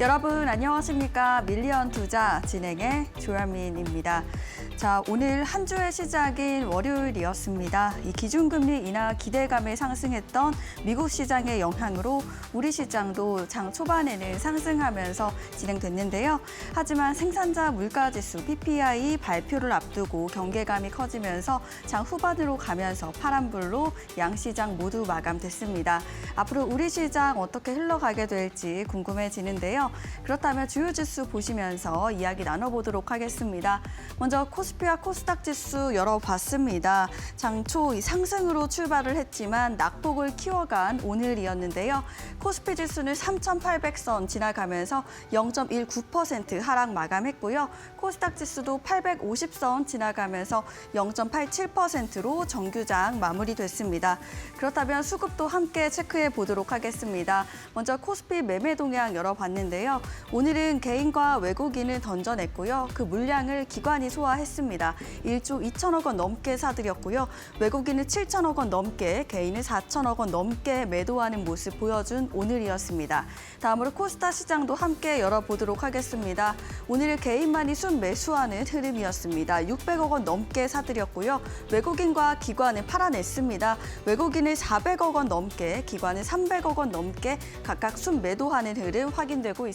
여러분 안녕하십니까? 밀리언 투자 진행의 조현민입니다. 자, 오늘 한 주의 시작인 월요일이었습니다. 이 기준금리 인하 기대감에 상승했던 미국 시장의 영향으로 우리 시장도 장 초반에는 상승하면서 진행됐는데요. 하지만 생산자 물가지수 PPI 발표를 앞두고 경계감이 커지면서 장 후반으로 가면서 파란불로 양시장 모두 마감됐습니다. 앞으로 우리 시장 어떻게 흘러가게 될지 궁금해지는데요. 그렇다면 주요 지수 보시면서 이야기 나눠보도록 하겠습니다. 먼저 코스피와 코스닥 지수 열어봤습니다. 장초 상승으로 출발을 했지만 낙폭을 키워간 오늘이었는데요. 코스피 지수는 3,800선 지나가면서 0.19% 하락 마감했고요. 코스닥 지수도 850선 지나가면서 0.87%로 정규장 마무리됐습니다. 그렇다면 수급도 함께 체크해 보도록 하겠습니다. 먼저 코스피 매매 동향 열어봤는데요. 오늘은 개인과 외국인을 던져냈고요. 그 물량을 기관이 소화했습니다. 1조 2천억 원 넘게 사들였고요. 외국인은 7천억 원 넘게, 개인은 4천억 원 넘게 매도하는 모습 보여준 오늘이었습니다. 다음으로 코스닥 시장도 함께 열어보도록 하겠습니다. 오늘은 개인만이 순매수하는 흐름이었습니다. 600억 원 넘게 사들였고요. 외국인과 기관은 팔아냈습니다. 외국인은 400억 원 넘게, 기관은 300억 원 넘게 각각 순매도하는 흐름 확인되고 있습니다.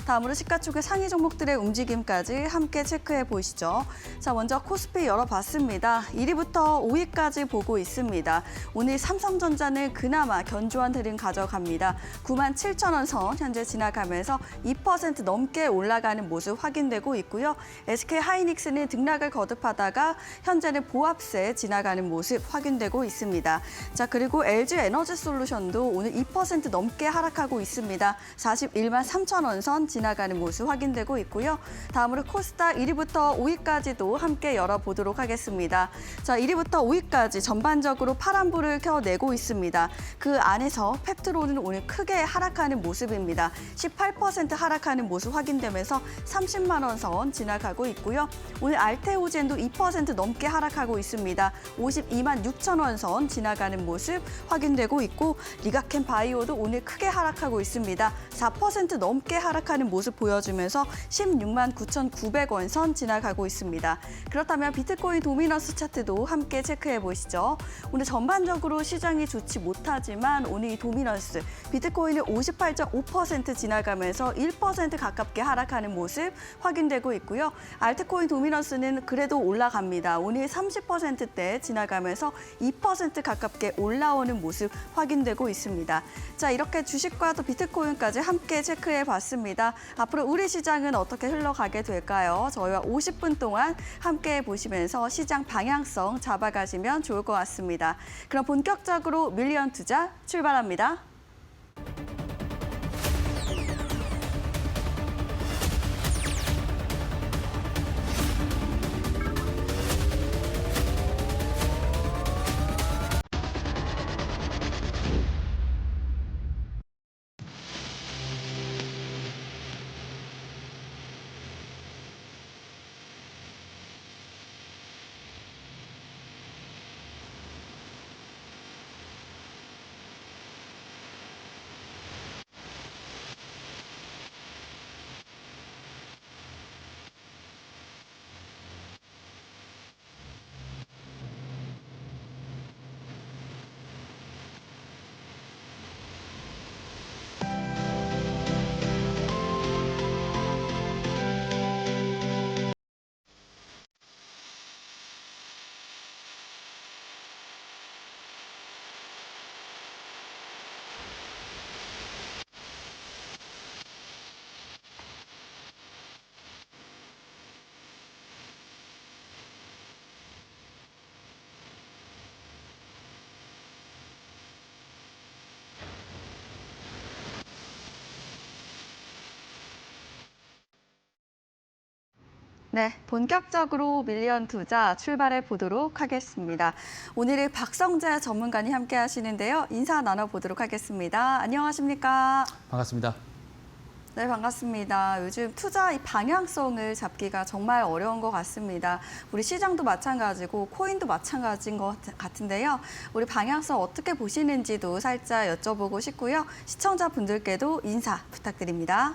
다음으로 시가총액 상위 종목들의 움직임까지 함께 체크해 보시죠. 자, 먼저 코스피 열어봤습니다. 1위부터 5위까지 보고 있습니다. 오늘 삼성전자는 그나마 견조한 흐름 가져갑니다. 97,000원 선 현재 지나가면서 2% 넘게 올라가는 모습 확인되고 있고요. SK하이닉스는 등락을 거듭하다가 현재는 보합세 지나가는 모습 확인되고 있습니다. 자, 그리고 LG에너지솔루션도 오늘 2% 넘게 하락하고 있습니다. 41만 3천원 선 지나가는 모습 확인되고 있고요. 다음으로 코스닥 1위부터 5위까지도 함께 열어보도록 하겠습니다. 자, 1위부터 5위까지 전반적으로 파란불을 켜내고 있습니다. 그 안에서 펩트로는 오늘 크게 하락하는 모습입니다. 18% 하락하는 모습 확인되면서 30만 원 선 지나가고 있고요. 오늘 알테오젠도 2% 넘게 하락하고 있습니다. 52만 6천 원 선 지나가는 모습 확인되고 있고, 리가켄 바이오도 오늘 크게 하락하고 있습니다. 4% 넘게 하락하는 모습 보여주면서 16만 9,900원 선 지나가고 있습니다. 그렇다면 비트코인 도미너스 차트도 함께 체크해 보시죠. 오늘 전반적으로 시장이 좋지 못하지만 오늘 이 도미너스 비트코인은 58.5% 지나가면서 1% 가깝게 하락하는 모습 확인되고 있고요. 알트코인 도미너스는 그래도 올라갑니다. 오늘 30%대 지나가면서 2% 가깝게 올라오는 모습 확인되고 있습니다. 자, 이렇게 주식과 또 비트코인까지 함께 체크해 봤습니다. 앞으로 우리 시장은 어떻게 흘러가게 될까요? 저희와 50분 동안 함께 보시면서 시장 방향성 잡아가시면 좋을 것 같습니다. 그럼 본격적으로 밀리언 투자 출발합니다. 네, 본격적으로 밀리언 투자 출발해 보도록 하겠습니다. 오늘은 박성재 전문가님 함께 하시는데요. 인사 나눠보도록 하겠습니다. 안녕하십니까? 반갑습니다. 네, 반갑습니다. 요즘 투자 방향성을 잡기가 정말 어려운 것 같습니다. 우리 시장도 마찬가지고 코인도 마찬가지인 것 같은데요. 우리 방향성 어떻게 보시는지도 살짝 여쭤보고 싶고요. 시청자분들께도 인사 부탁드립니다.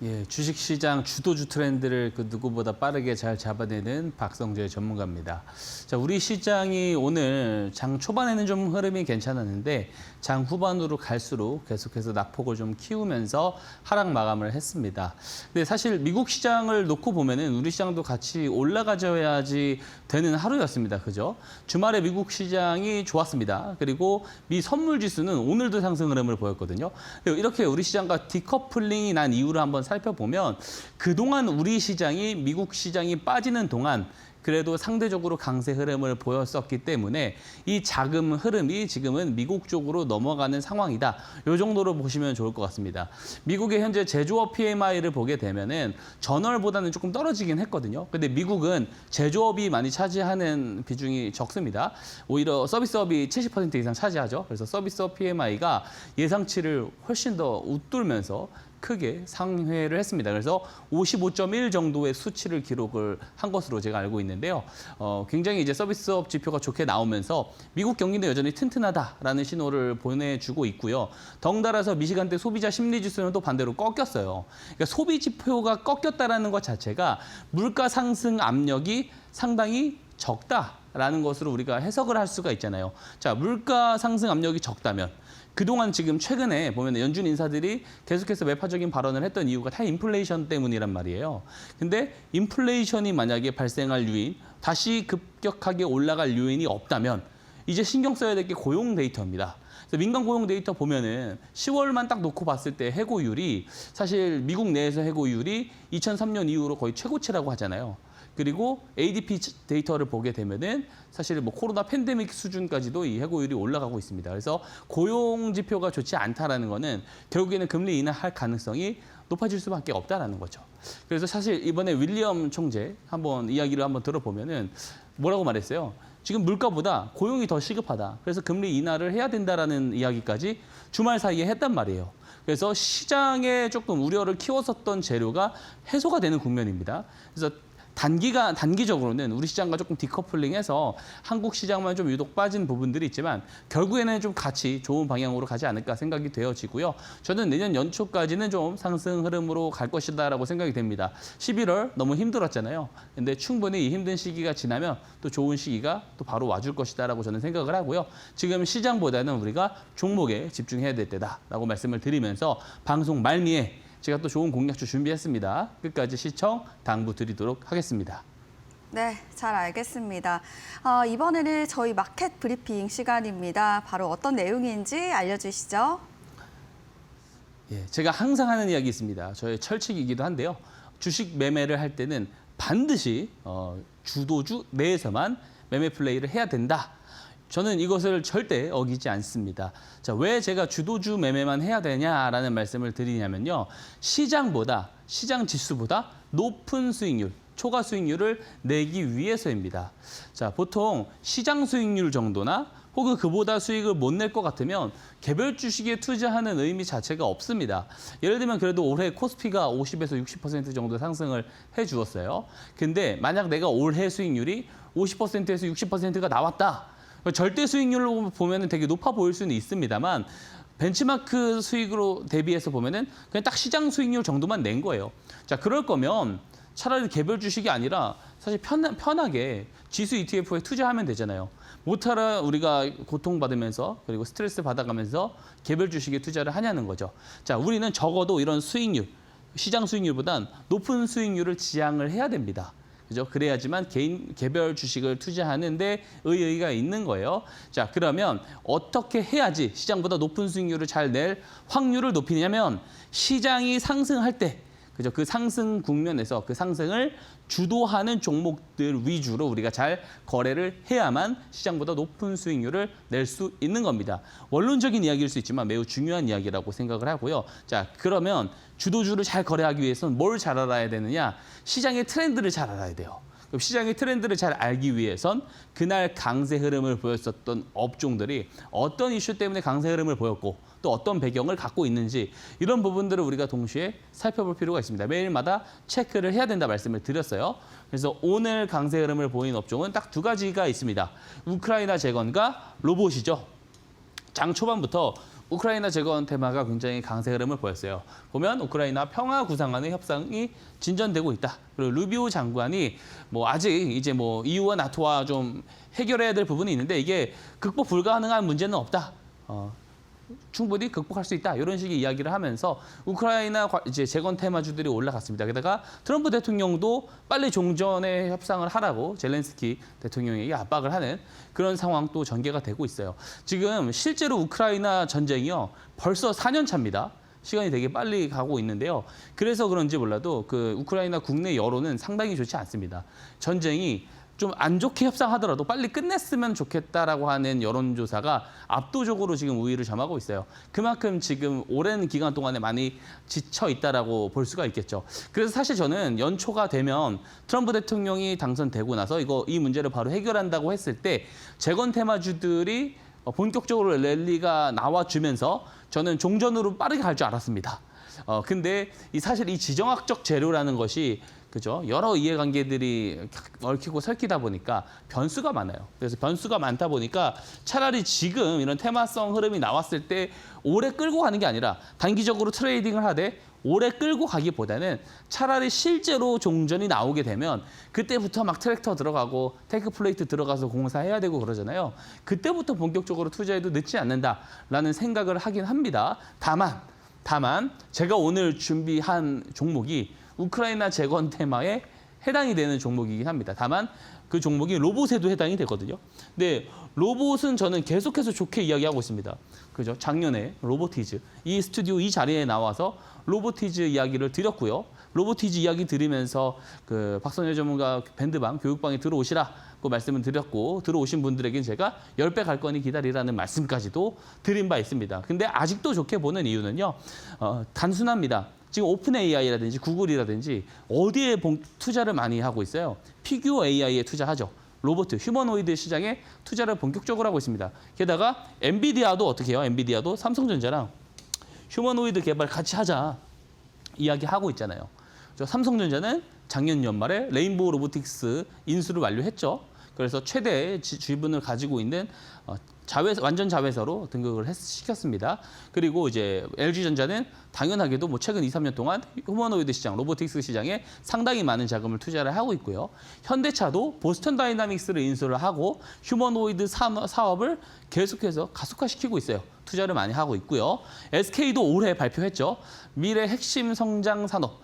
예, 주식시장 주도주 트렌드를 그 누구보다 빠르게 잘 잡아내는 박성재 전문가입니다. 자, 우리 시장이 오늘 장 초반에는 좀 흐름이 괜찮았는데 장 후반으로 갈수록 계속해서 낙폭을 좀 키우면서 하락 마감을 했습니다. 근데 사실 미국 시장을 놓고 보면은 우리 시장도 같이 올라가줘야지 되는 하루였습니다. 그죠? 주말에 미국 시장이 좋았습니다. 그리고 미 선물 지수는 오늘도 상승 흐름을 보였거든요. 이렇게 우리 시장과 디커플링이 난 이유를 한번 살펴보면 그동안 우리 시장이 미국 시장이 빠지는 동안 그래도 상대적으로 강세 흐름을 보였었기 때문에 이 자금 흐름이 지금은 미국 쪽으로 넘어가는 상황이다. 이 정도로 보시면 좋을 것 같습니다. 미국의 현재 제조업 PMI를 보게 되면은 전월보다는 조금 떨어지긴 했거든요. 근데 미국은 제조업이 많이 차지하는 비중이 적습니다. 오히려 서비스업이 70% 이상 차지하죠. 그래서 서비스업 PMI가 예상치를 훨씬 더 웃돌면서 크게 상회를 했습니다. 그래서 55.1 정도의 수치를 기록을 한 것으로 제가 알고 있는데요. 굉장히 이제 서비스업 지표가 좋게 나오면서 미국 경기는 여전히 튼튼하다라는 신호를 보내주고 있고요. 덩달아서 미시간대 소비자 심리 지수는 또 반대로 꺾였어요. 그러니까 소비 지표가 꺾였다라는 것 자체가 물가 상승 압력이 상당히 적다라는 것으로 우리가 해석을 할 수가 있잖아요. 자, 물가 상승 압력이 적다면 그동안 지금 최근에 보면 연준 인사들이 계속해서 매파적인 발언을 했던 이유가 다 인플레이션 때문이란 말이에요. 근데 인플레이션이 만약에 발생할 요인, 다시 급격하게 올라갈 요인이 없다면 이제 신경 써야 될 게 고용 데이터입니다. 그래서 민간 고용 데이터 보면은 10월만 딱 놓고 봤을 때 해고율이 사실 미국 내에서 해고율이 2003년 이후로 거의 최고치라고 하잖아요. 그리고 ADP 데이터를 보게 되면은 사실 뭐 코로나 팬데믹 수준까지도 이 해고율이 올라가고 있습니다. 그래서 고용 지표가 좋지 않다라는 거는 결국에는 금리 인하할 가능성이 높아질 수밖에 없다라는 거죠. 그래서 사실 이번에 윌리엄 총재 한번 이야기를 한번 들어보면은 뭐라고 말했어요? 지금 물가보다 고용이 더 시급하다. 그래서 금리 인하를 해야 된다라는 이야기까지 주말 사이에 했단 말이에요. 그래서 시장에 조금 우려를 키웠었던 재료가 해소가 되는 국면입니다. 그래서 단기적으로는 우리 시장과 조금 디커플링해서 한국 시장만 좀 유독 빠진 부분들이 있지만 결국에는 좀 같이 좋은 방향으로 가지 않을까 생각이 되어지고요. 저는 내년 연초까지는 좀 상승 흐름으로 갈 것이다라고 생각이 됩니다. 11월 너무 힘들었잖아요. 근데 충분히 이 힘든 시기가 지나면 또 좋은 시기가 또 바로 와줄 것이다라고 저는 생각을 하고요. 지금 시장보다는 우리가 종목에 집중해야 될 때다라고 말씀을 드리면서 방송 말미에 제가 또 좋은 공략주 준비했습니다. 끝까지 시청 당부드리도록 하겠습니다. 네, 잘 알겠습니다. 이번에는 저희 마켓 브리핑 시간입니다. 바로 어떤 내용인지 알려주시죠. 예, 제가 항상 하는 이야기 있습니다. 저의 철칙이기도 한데요. 주식 매매를 할 때는 반드시 주도주 내에서만 매매 플레이를 해야 된다. 저는 이것을 절대 어기지 않습니다. 자, 왜 제가 주도주 매매만 해야 되냐라는 말씀을 드리냐면요. 시장 지수보다 높은 수익률, 초과 수익률을 내기 위해서입니다. 자, 보통 시장 수익률 정도나 혹은 그보다 수익을 못 낼 것 같으면 개별 주식에 투자하는 의미 자체가 없습니다. 예를 들면 그래도 올해 코스피가 50에서 60% 정도 상승을 해주었어요. 근데 만약 내가 올해 수익률이 50%에서 60%가 나왔다. 절대 수익률로 보면 되게 높아 보일 수는 있습니다만 벤치마크 수익으로 대비해서 보면은 그냥 딱 시장 수익률 정도만 낸 거예요. 자, 그럴 거면 차라리 개별 주식이 아니라 사실 편하게 지수 ETF에 투자하면 되잖아요. 못하라 우리가 고통받으면서 그리고 스트레스 받아가면서 개별 주식에 투자를 하냐는 거죠. 자, 우리는 적어도 이런 수익률, 시장 수익률보단 높은 수익률을 지향을 해야 됩니다. 그죠? 그래야지만 개별 주식을 투자하는 데 의의가 있는 거예요. 자, 그러면 어떻게 해야지 시장보다 높은 수익률을 잘 낼 확률을 높이냐면 시장이 상승할 때 그죠? 그 상승 국면에서 그 상승을 주도하는 종목들 위주로 우리가 잘 거래를 해야만 시장보다 높은 수익률을 낼 수 있는 겁니다. 원론적인 이야기일 수 있지만 매우 중요한 이야기라고 생각을 하고요. 자, 그러면 주도주를 잘 거래하기 위해서는 뭘 잘 알아야 되느냐? 시장의 트렌드를 잘 알아야 돼요. 그럼 시장의 트렌드를 잘 알기 위해선 그날 강세 흐름을 보였었던 업종들이 어떤 이슈 때문에 강세 흐름을 보였고 또 어떤 배경을 갖고 있는지 이런 부분들을 우리가 동시에 살펴볼 필요가 있습니다. 매일마다 체크를 해야 된다 말씀을 드렸어요. 그래서 오늘 강세 흐름을 보인 업종은 딱 두 가지가 있습니다. 우크라이나 재건과 로봇이죠. 장 초반부터 우크라이나 재건 테마가 굉장히 강세 흐름을 보였어요. 보면 우크라이나 평화 구상안의 협상이 진전되고 있다. 그리고 루비오 장관이 뭐 아직 이제 뭐 EU와 나토와 좀 해결해야 될 부분이 있는데 이게 극복 불가능한 문제는 없다. 충분히 극복할 수 있다. 이런 식의 이야기를 하면서 우크라이나 이제 재건 테마주들이 올라갔습니다. 게다가 트럼프 대통령도 빨리 종전의 협상을 하라고 젤렌스키 대통령에게 압박을 하는 그런 상황도 전개가 되고 있어요. 지금 실제로 우크라이나 전쟁이요. 벌써 4년 차입니다. 시간이 되게 빨리 가고 있는데요. 그래서 그런지 몰라도 그 우크라이나 국내 여론은 상당히 좋지 않습니다. 전쟁이 좀 안 좋게 협상하더라도 빨리 끝냈으면 좋겠다라고 하는 여론조사가 압도적으로 지금 우위를 점하고 있어요. 그만큼 지금 오랜 기간 동안에 많이 지쳐 있다라고 볼 수가 있겠죠. 그래서 사실 저는 연초가 되면 트럼프 대통령이 당선되고 나서 이 문제를 바로 해결한다고 했을 때 재건 테마주들이 본격적으로 랠리가 나와주면서 저는 종전으로 빠르게 갈 줄 알았습니다. 근데 사실 이 지정학적 재료라는 것이 그죠? 여러 이해관계들이 얽히고 설키다 보니까 변수가 많아요. 그래서 변수가 많다 보니까 차라리 지금 이런 테마성 흐름이 나왔을 때 오래 끌고 가는 게 아니라 단기적으로 트레이딩을 하되 오래 끌고 가기보다는 차라리 실제로 종전이 나오게 되면 그때부터 막 트랙터 들어가고 테크 플레이트 들어가서 공사해야 되고 그러잖아요. 그때부터 본격적으로 투자해도 늦지 않는다라는 생각을 하긴 합니다. 다만 제가 오늘 준비한 종목이 우크라이나 재건 테마에 해당이 되는 종목이긴 합니다. 다만 그 종목이 로봇에도 해당이 되거든요. 근데 로봇은 저는 계속해서 좋게 이야기하고 있습니다. 그죠? 작년에 로보티즈 이 스튜디오 이 자리에 나와서 로보티즈 이야기를 드렸고요. 로보티즈 이야기 들으면서 그 박선재 전문가 밴드방 교육방에 들어오시라고 말씀을 드렸고 들어오신 분들에게는 제가 10배 갈 거니 기다리라는 말씀까지도 드린 바 있습니다. 근데 아직도 좋게 보는 이유는요. 단순합니다. 지금 오픈 AI라든지 구글이라든지 어디에 투자를 많이 하고 있어요? 피규어 AI에 투자하죠. 로봇, 휴머노이드 시장에 투자를 본격적으로 하고 있습니다. 게다가 엔비디아도 어떻게 해요? 엔비디아도 삼성전자랑 휴머노이드 개발 같이 하자 이야기하고 있잖아요. 삼성전자는 작년 연말에 레인보우 로보틱스 인수를 완료했죠. 그래서 최대 지분을 가지고 있는 완전 자회사로 등극을 시켰습니다. 그리고 이제 LG전자는 당연하게도 뭐 최근 2, 3년 동안 휴머노이드 시장, 로보틱스 시장에 상당히 많은 자금을 투자를 하고 있고요. 현대차도 보스턴 다이나믹스를 인수를 하고 휴머노이드 사업을 계속해서 가속화시키고 있어요. 투자를 많이 하고 있고요. SK도 올해 발표했죠. 미래 핵심 성장 산업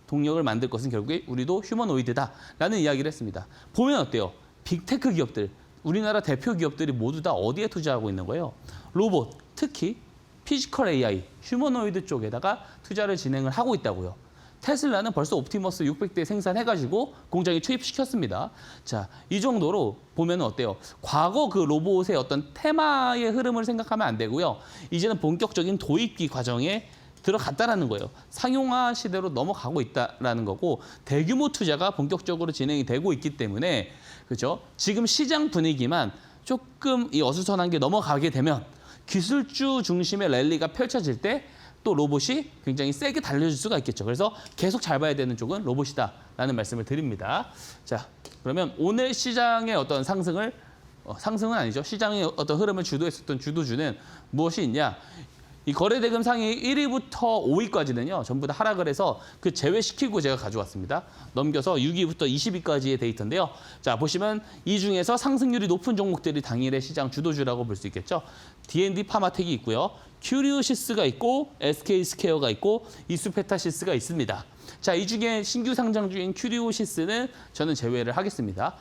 동력을 만들 것은 결국에 우리도 휴머노이드다라는 이야기를 했습니다. 보면 어때요? 빅테크 기업들, 우리나라 대표 기업들이 모두 다 어디에 투자하고 있는 거예요? 로봇, 특히 피지컬 AI, 휴머노이드 쪽에다가 투자를 진행을 하고 있다고요. 테슬라는 벌써 옵티머스 600대 생산해가지고 공장에 투입시켰습니다. 자, 이 정도로 보면 어때요? 과거 그 로봇의 어떤 테마의 흐름을 생각하면 안 되고요. 이제는 본격적인 도입기 과정에 들어갔다라는 거예요. 상용화 시대로 넘어가고 있다라는 거고 대규모 투자가 본격적으로 진행이 되고 있기 때문에 그렇죠? 지금 시장 분위기만 조금 이 어수선한 게 넘어가게 되면 기술주 중심의 랠리가 펼쳐질 때 또 로봇이 굉장히 세게 달려줄 수가 있겠죠. 그래서 계속 잘 봐야 되는 쪽은 로봇이다라는 말씀을 드립니다. 자, 그러면 오늘 시장의 어떤 상승은 아니죠. 시장의 어떤 흐름을 주도했었던 주도주는 무엇이 있냐? 이 거래대금 상위 1위부터 5위까지는요. 전부 다 하락을 해서 그 제외시키고 제가 가져왔습니다. 넘겨서 6위부터 20위까지의 데이터인데요. 자, 보시면 이 중에서 상승률이 높은 종목들이 당일의 시장 주도주라고 볼 수 있겠죠. D&D 파마텍이 있고요. 큐리오시스가 있고 SK스퀘어가 있고 이수페타시스가 있습니다. 자, 이 중에 신규 상장 중인 큐리오시스는 저는 제외를 하겠습니다.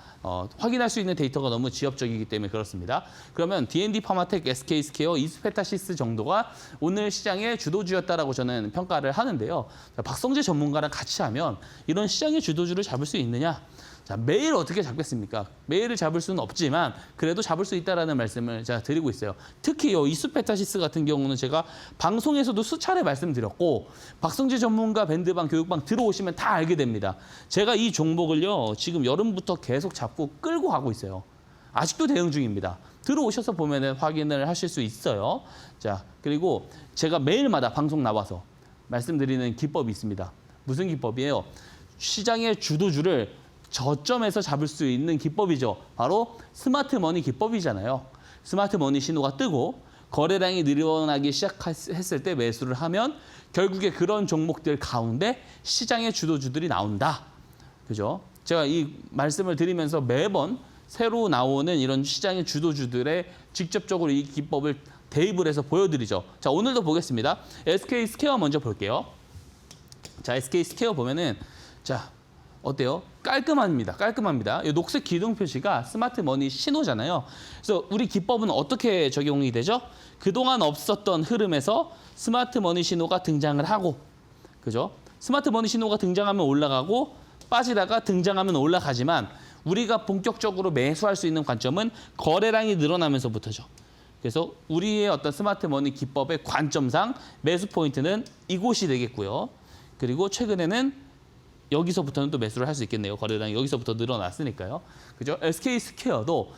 확인할 수 있는 데이터가 너무 지엽적이기 때문에 그렇습니다. 그러면 D&D 파마텍, SK스퀘어, 이수페타시스 정도가 오늘 시장의 주도주였다라고 저는 평가를 하는데요. 자, 박성재 전문가랑 같이 하면 이런 시장의 주도주를 잡을 수 있느냐? 자, 매일 어떻게 잡겠습니까? 매일을 잡을 수는 없지만 그래도 잡을 수 있다라는 말씀을 제가 드리고 있어요. 특히 이수페타시스 같은 경우는 제가 방송에서도 수차례 말씀드렸고 박성재 전문가 밴드방 교육방 들어오시면 다 알게 됩니다. 제가 이 종목을요. 지금 여름부터 계속 잡고 끌고 가고 있어요. 아직도 대응 중입니다. 들어오셔서 보면은 확인을 하실 수 있어요. 자, 그리고 제가 매일마다 방송 나와서 말씀드리는 기법이 있습니다. 무슨 기법이에요? 시장의 주도주를 저점에서 잡을 수 있는 기법이죠. 바로 스마트 머니 기법이잖아요. 스마트 머니 신호가 뜨고 거래량이 늘어나기 시작했을 때 매수를 하면 결국에 그런 종목들 가운데 시장의 주도주들이 나온다. 그죠? 제가 이 말씀을 드리면서 매번 새로 나오는 이런 시장의 주도주들의 직접적으로 이 기법을 대입을 해서 보여드리죠. 자, 오늘도 보겠습니다. SK 스퀘어 먼저 볼게요. 자, SK 스퀘어 보면은 자, 어때요? 깔끔합니다. 깔끔합니다. 이 녹색 기둥 표시가 스마트 머니 신호잖아요. 그래서 우리 기법은 어떻게 적용이 되죠? 그동안 없었던 흐름에서 스마트 머니 신호가 등장을 하고, 그죠? 스마트 머니 신호가 등장하면 올라가고 빠지다가 등장하면 올라가지만 우리가 본격적으로 매수할 수 있는 관점은 거래량이 늘어나면서부터죠. 그래서 우리의 어떤 스마트 머니 기법의 관점상 매수 포인트는 이곳이 되겠고요. 그리고 최근에는 여기서부터는 또 매수를 할 수 있겠네요. 거래량이 여기서부터 늘어났으니까요. 그죠? SK 스퀘어도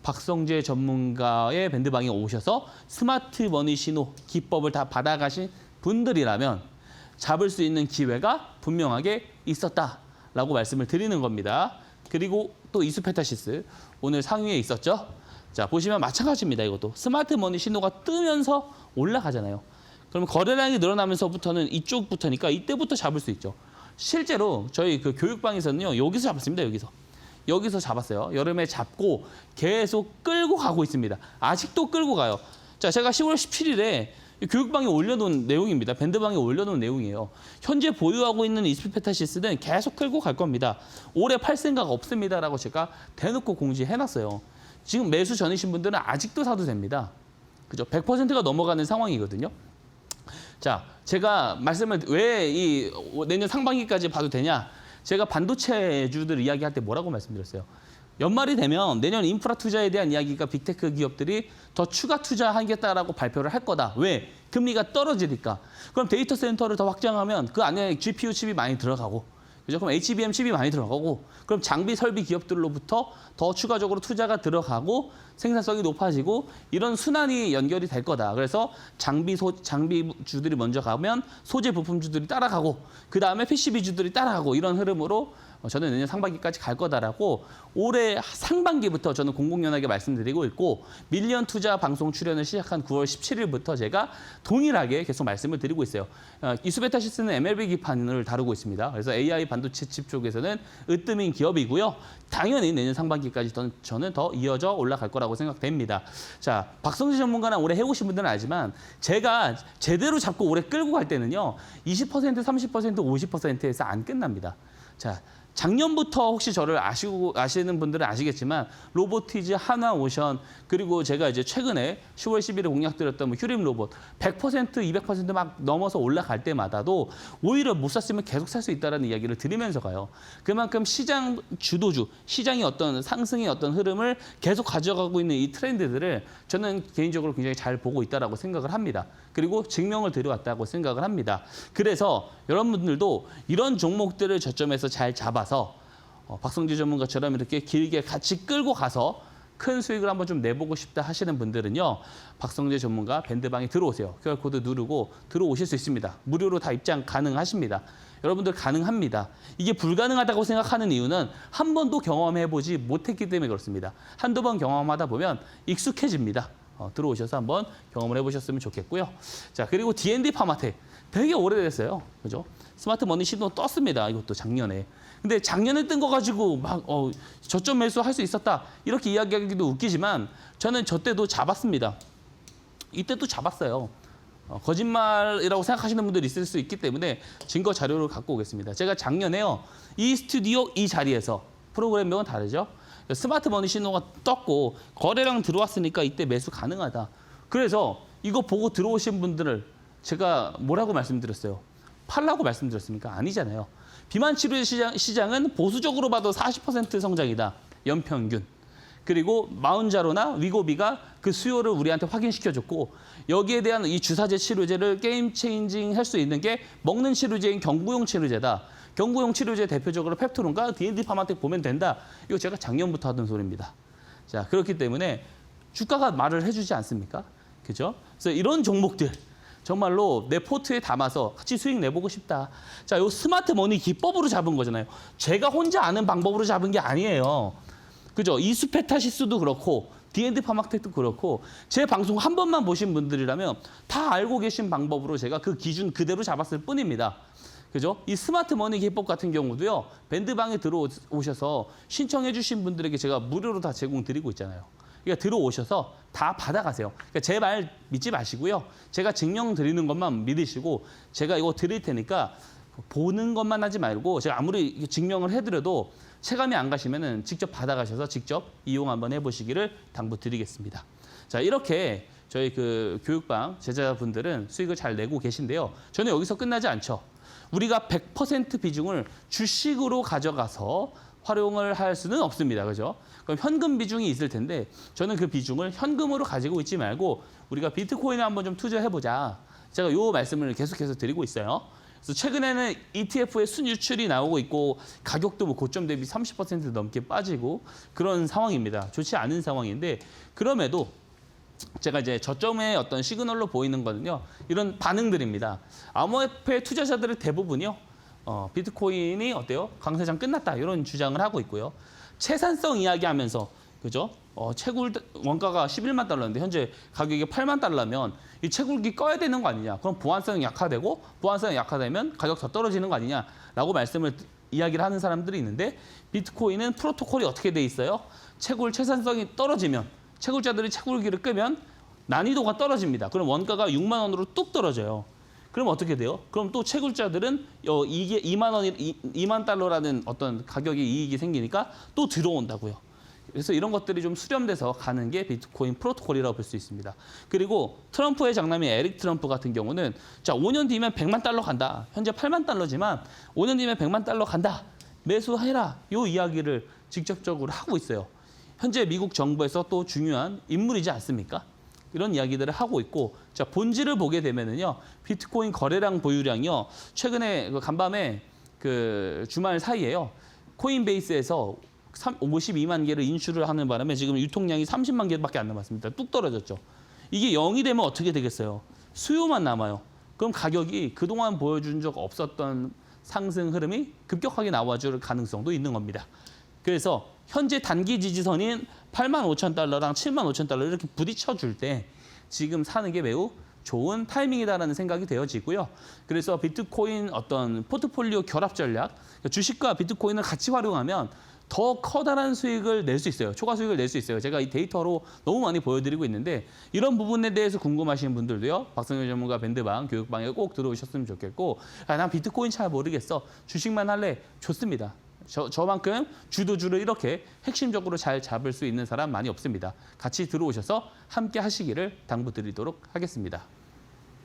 박성재 전문가의 밴드방에 오셔서 스마트 머니 신호 기법을 다 받아가신 분들이라면 잡을 수 있는 기회가 분명하게 있었다라고 말씀을 드리는 겁니다. 그리고 또 이수페타시스 오늘 상위에 있었죠. 자, 보시면 마찬가지입니다. 이것도 스마트 머니 신호가 뜨면서 올라가잖아요. 그러면 거래량이 늘어나면서부터는 이쪽부터니까 이때부터 잡을 수 있죠. 실제로 저희 그 교육방에서는요. 여기서 잡았습니다. 여기서 잡았어요. 여름에 잡고 계속 끌고 가고 있습니다. 아직도 끌고 가요. 자, 제가 10월 17일에 교육방에 올려놓은 내용입니다. 밴드방에 올려놓은 내용이에요. 현재 보유하고 있는 이스피페타시스는 계속 끌고 갈 겁니다. 올해 팔 생각 없습니다라고 제가 대놓고 공지해놨어요. 지금 매수 전이신 분들은 아직도 사도 됩니다. 그죠? 100%가 넘어가는 상황이거든요. 자, 제가 말씀을 왜 이 내년 상반기까지 봐도 되냐? 제가 반도체주들 이야기할 때 뭐라고 말씀드렸어요? 연말이 되면 내년 인프라 투자에 대한 이야기가 빅테크 기업들이 더 추가 투자하겠다라고 발표를 할 거다. 왜? 금리가 떨어지니까. 그럼 데이터 센터를 더 확장하면 그 안에 GPU 칩이 많이 들어가고, 그죠? 그럼 HBM 칩이 많이 들어가고, 그럼 장비 설비 기업들로부터 더 추가적으로 투자가 들어가고 생산성이 높아지고 이런 순환이 연결이 될 거다. 그래서 장비주들이 먼저 가면 소재 부품주들이 따라가고 그 다음에 PCB주들이 따라가고 이런 흐름으로 저는 내년 상반기까지 갈 거다라고 올해 상반기부터 저는 공공연하게 말씀드리고 있고 밀리언 투자 방송 출연을 시작한 9월 17일부터 제가 동일하게 계속 말씀을 드리고 있어요. 이수베타시스는 MLB 기판을 다루고 있습니다. 그래서 AI 반도체 칩 쪽에서는 으뜸인 기업이고요. 당연히 내년 상반기까지 저는 더 이어져 올라갈 거라고 생각됩니다. 자, 박성재 전문가랑 오래 해오신 분들은 알지만 제가 제대로 잡고 오래 끌고 갈 때는요. 20%, 30%, 50%에서 안 끝납니다. 자, 작년부터 혹시 저를 아시는 분들은 아시겠지만 로보티즈, 하나오션 그리고 제가 이제 최근에 10월 10일에 공약드렸던 휴림 로봇 100%, 200%막 넘어서 올라갈 때마다도 오히려 못 샀으면 계속 살 수 있다는 이야기를 드리면서 가요. 그만큼 시장 주도주, 시장의 어떤 상승의 어떤 흐름을 계속 가져가고 있는 이 트렌드들을 저는 개인적으로 굉장히 잘 보고 있다라고 생각을 합니다. 그리고 증명을 드려왔다고 생각을 합니다. 그래서 여러분들도 이런 종목들을 저점에서 잘 잡아서 박성재 전문가처럼 이렇게 길게 같이 끌고 가서 큰 수익을 한번 좀 내보고 싶다 하시는 분들은요. 박성재 전문가 밴드방에 들어오세요. QR코드 누르고 들어오실 수 있습니다. 무료로 다 입장 가능하십니다. 여러분들 가능합니다. 이게 불가능하다고 생각하는 이유는 한 번도 경험해보지 못했기 때문에 그렇습니다. 한두 번 경험하다 보면 익숙해집니다. 들어오셔서 한번 경험을 해보셨으면 좋겠고요. 자, 그리고 D&D 파마텍 되게 오래됐어요. 그죠? 스마트 머니 신호 떴습니다. 이것도 작년에. 근데 작년에 뜬 거 가지고 막 저점 매수할 수 있었다. 이렇게 이야기하기도 웃기지만 저는 저 때도 잡았습니다. 이때도 잡았어요. 거짓말이라고 생각하시는 분들이 있을 수 있기 때문에 증거 자료를 갖고 오겠습니다. 제가 작년에요. 이 스튜디오 이 자리에서 프로그램명은 다르죠. 스마트 머니 신호가 떴고 거래량 들어왔으니까 이때 매수 가능하다. 그래서 이거 보고 들어오신 분들을 제가 뭐라고 말씀드렸어요? 팔라고 말씀드렸습니까? 아니잖아요. 비만 치료 시장은 보수적으로 봐도 40% 성장이다. 연평균. 그리고 마운자로나 위고비가 그 수요를 우리한테 확인시켜줬고 여기에 대한 이 주사제 치료제를 게임 체인징 할 수 있는 게 먹는 치료제인 경구용 치료제다. 경구용 치료제 대표적으로 펩토론과 D&D 파마텍 보면 된다. 이거 제가 작년부터 하던 소리입니다. 자, 그렇기 때문에 주가가 말을 해주지 않습니까? 그죠? 그래서 이런 종목들 정말로 내 포트에 담아서 같이 수익 내보고 싶다. 자, 요 스마트 머니 기법으로 잡은 거잖아요. 제가 혼자 아는 방법으로 잡은 게 아니에요. 그죠? 이수페타시스도 그렇고 D&D 파마텍도 그렇고 제 방송 한 번만 보신 분들이라면 다 알고 계신 방법으로 제가 그 기준 그대로 잡았을 뿐입니다. 그죠? 이 스마트 머니 기법 같은 경우도요. 밴드방에 들어오셔서 신청해 주신 분들에게 제가 무료로 다 제공드리고 있잖아요. 그러니까 들어오셔서 다 받아가세요. 그러니까 제 말 믿지 마시고요. 제가 증명 드리는 것만 믿으시고 제가 이거 드릴 테니까 보는 것만 하지 말고 제가 아무리 증명을 해드려도 체감이 안 가시면은 직접 받아가셔서 직접 이용 한번 해보시기를 당부드리겠습니다. 자, 이렇게 저희 그 교육방 제자분들은 수익을 잘 내고 계신데요. 저는 여기서 끝나지 않죠. 우리가 100% 비중을 주식으로 가져가서 활용을 할 수는 없습니다. 그죠? 그럼 현금 비중이 있을 텐데 저는 그 비중을 현금으로 가지고 있지 말고 우리가 비트코인에 한번 좀 투자해보자. 제가 요 말씀을 계속해서 드리고 있어요. 그래서 최근에는 ETF의 순유출이 나오고 있고 가격도 뭐 고점 대비 30% 넘게 빠지고 그런 상황입니다. 좋지 않은 상황인데 그럼에도 제가 이제 저점의 어떤 시그널로 보이는 거는요. 이런 반응들입니다. 암호화폐 투자자들의 대부분이요. 비트코인이 어때요? 강세장 끝났다. 이런 주장을 하고 있고요. 채산성 이야기하면서 그죠? 채굴 원가가 11만 달러인데 현재 가격이 8만 달러면 이 채굴기 꺼야 되는 거 아니냐? 그럼 보안성이 약화되고 보안성이 약화되면 가격 더 떨어지는 거 아니냐라고 이야기를 하는 사람들이 있는데 비트코인은 프로토콜이 어떻게 돼 있어요? 채산성이 떨어지면 채굴자들이 채굴기를 끄면 난이도가 떨어집니다. 그럼 원가가 6만 원으로 뚝 떨어져요. 그럼 어떻게 돼요? 그럼 또 채굴자들은 이게 2만 달러라는 어떤 가격의 이익이 생기니까 또 들어온다고요. 그래서 이런 것들이 좀 수렴돼서 가는 게 비트코인 프로토콜이라고 볼 수 있습니다. 그리고 트럼프의 장남인 에릭 트럼프 같은 경우는 자 5년 뒤면 100만 달러 간다. 현재 8만 달러지만 5년 뒤면 100만 달러 간다. 매수해라. 이 이야기를 직접적으로 하고 있어요. 현재 미국 정부에서 또 중요한 인물이지 않습니까? 이런 이야기들을 하고 있고 자 본질을 보게 되면은요 비트코인 거래량 보유량이요 최근에 간밤에 그 주말 사이에요 코인베이스에서 52만 개를 인출을 하는 바람에 지금 유통량이 30만 개밖에 안 남았습니다. 뚝 떨어졌죠. 이게 0이 되면 어떻게 되겠어요? 수요만 남아요. 그럼 가격이 그동안 보여준 적 없었던 상승 흐름이 급격하게 나와줄 가능성도 있는 겁니다. 그래서 현재 단기 지지선인 8만 5천 달러랑 7만 5천 달러 이렇게 부딪혀줄 때 지금 사는 게 매우 좋은 타이밍이다라는 생각이 되어지고요. 그래서 비트코인 어떤 포트폴리오 결합 전략, 주식과 비트코인을 같이 활용하면 더 커다란 수익을 낼 수 있어요. 초과 수익을 낼 수 있어요. 제가 이 데이터로 너무 많이 보여드리고 있는데 이런 부분에 대해서 궁금하신 분들도요. 박성현 전문가 밴드방, 교육방에 꼭 들어오셨으면 좋겠고 난 비트코인 잘 모르겠어. 주식만 할래. 좋습니다. 저만큼 주도주를 이렇게 핵심적으로 잘 잡을 수 있는 사람 많이 없습니다. 같이 들어오셔서 함께 하시기를 당부드리도록 하겠습니다.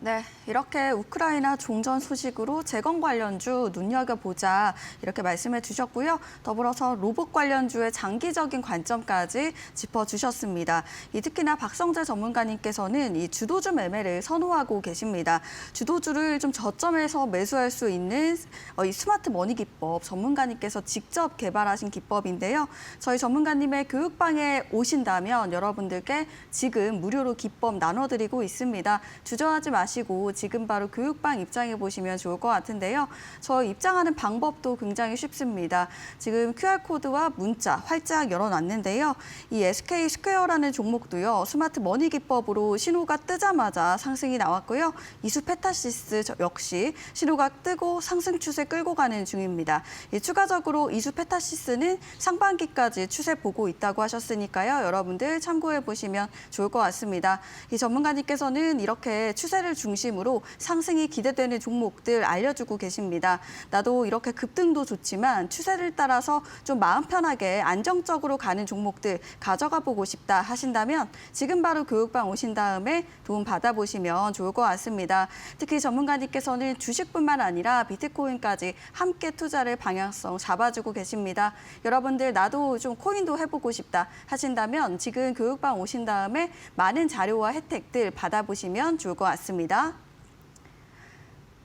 네, 이렇게 우크라이나 종전 소식으로 재건 관련주 눈여겨보자 이렇게 말씀해 주셨고요. 더불어서 로봇 관련주의 장기적인 관점까지 짚어주셨습니다. 특히나 박성재 전문가님께서는 이 주도주 매매를 선호하고 계십니다. 주도주를 좀 저점에서 매수할 수 있는 이 스마트 머니 기법 전문가님께서 직접 개발하신 기법인데요. 저희 전문가님의 교육방에 오신다면 여러분들께 지금 무료로 기법 나눠드리고 있습니다. 주저하지 마시고 지금 바로 교육방 입장해 보시면 좋을 것 같은데요. 저 입장하는 방법도 굉장히 쉽습니다. 지금 QR코드와 문자 활짝 열어놨는데요. 이 SK 스퀘어라는 종목도요. 스마트 머니 기법으로 신호가 뜨자마자 상승이 나왔고요. 이수 페타시스 역시 신호가 뜨고 상승 추세 끌고 가는 중입니다. 추가적으로 이수 페타시스는 상반기까지 추세 보고 있다고 하셨으니까요. 여러분들 참고해 보시면 좋을 것 같습니다. 이 전문가님께서는 이렇게 추세를 중심으로 상승이 기대되는 종목들 알려주고 계십니다. 나도 이렇게 급등도 좋지만 추세를 따라서 좀 마음 편하게 안정적으로 가는 종목들 가져가 보고 싶다 하신다면 지금 바로 교육방 오신 다음에 도움 받아보시면 좋을 것 같습니다. 특히 전문가님께서는 주식뿐만 아니라 비트코인까지 함께 투자를 방향성 잡아주고 계십니다. 여러분들 나도 좀 코인도 해보고 싶다 하신다면 지금 교육방 오신 다음에 많은 자료와 혜택들 받아보시면 좋을 것 같습니다.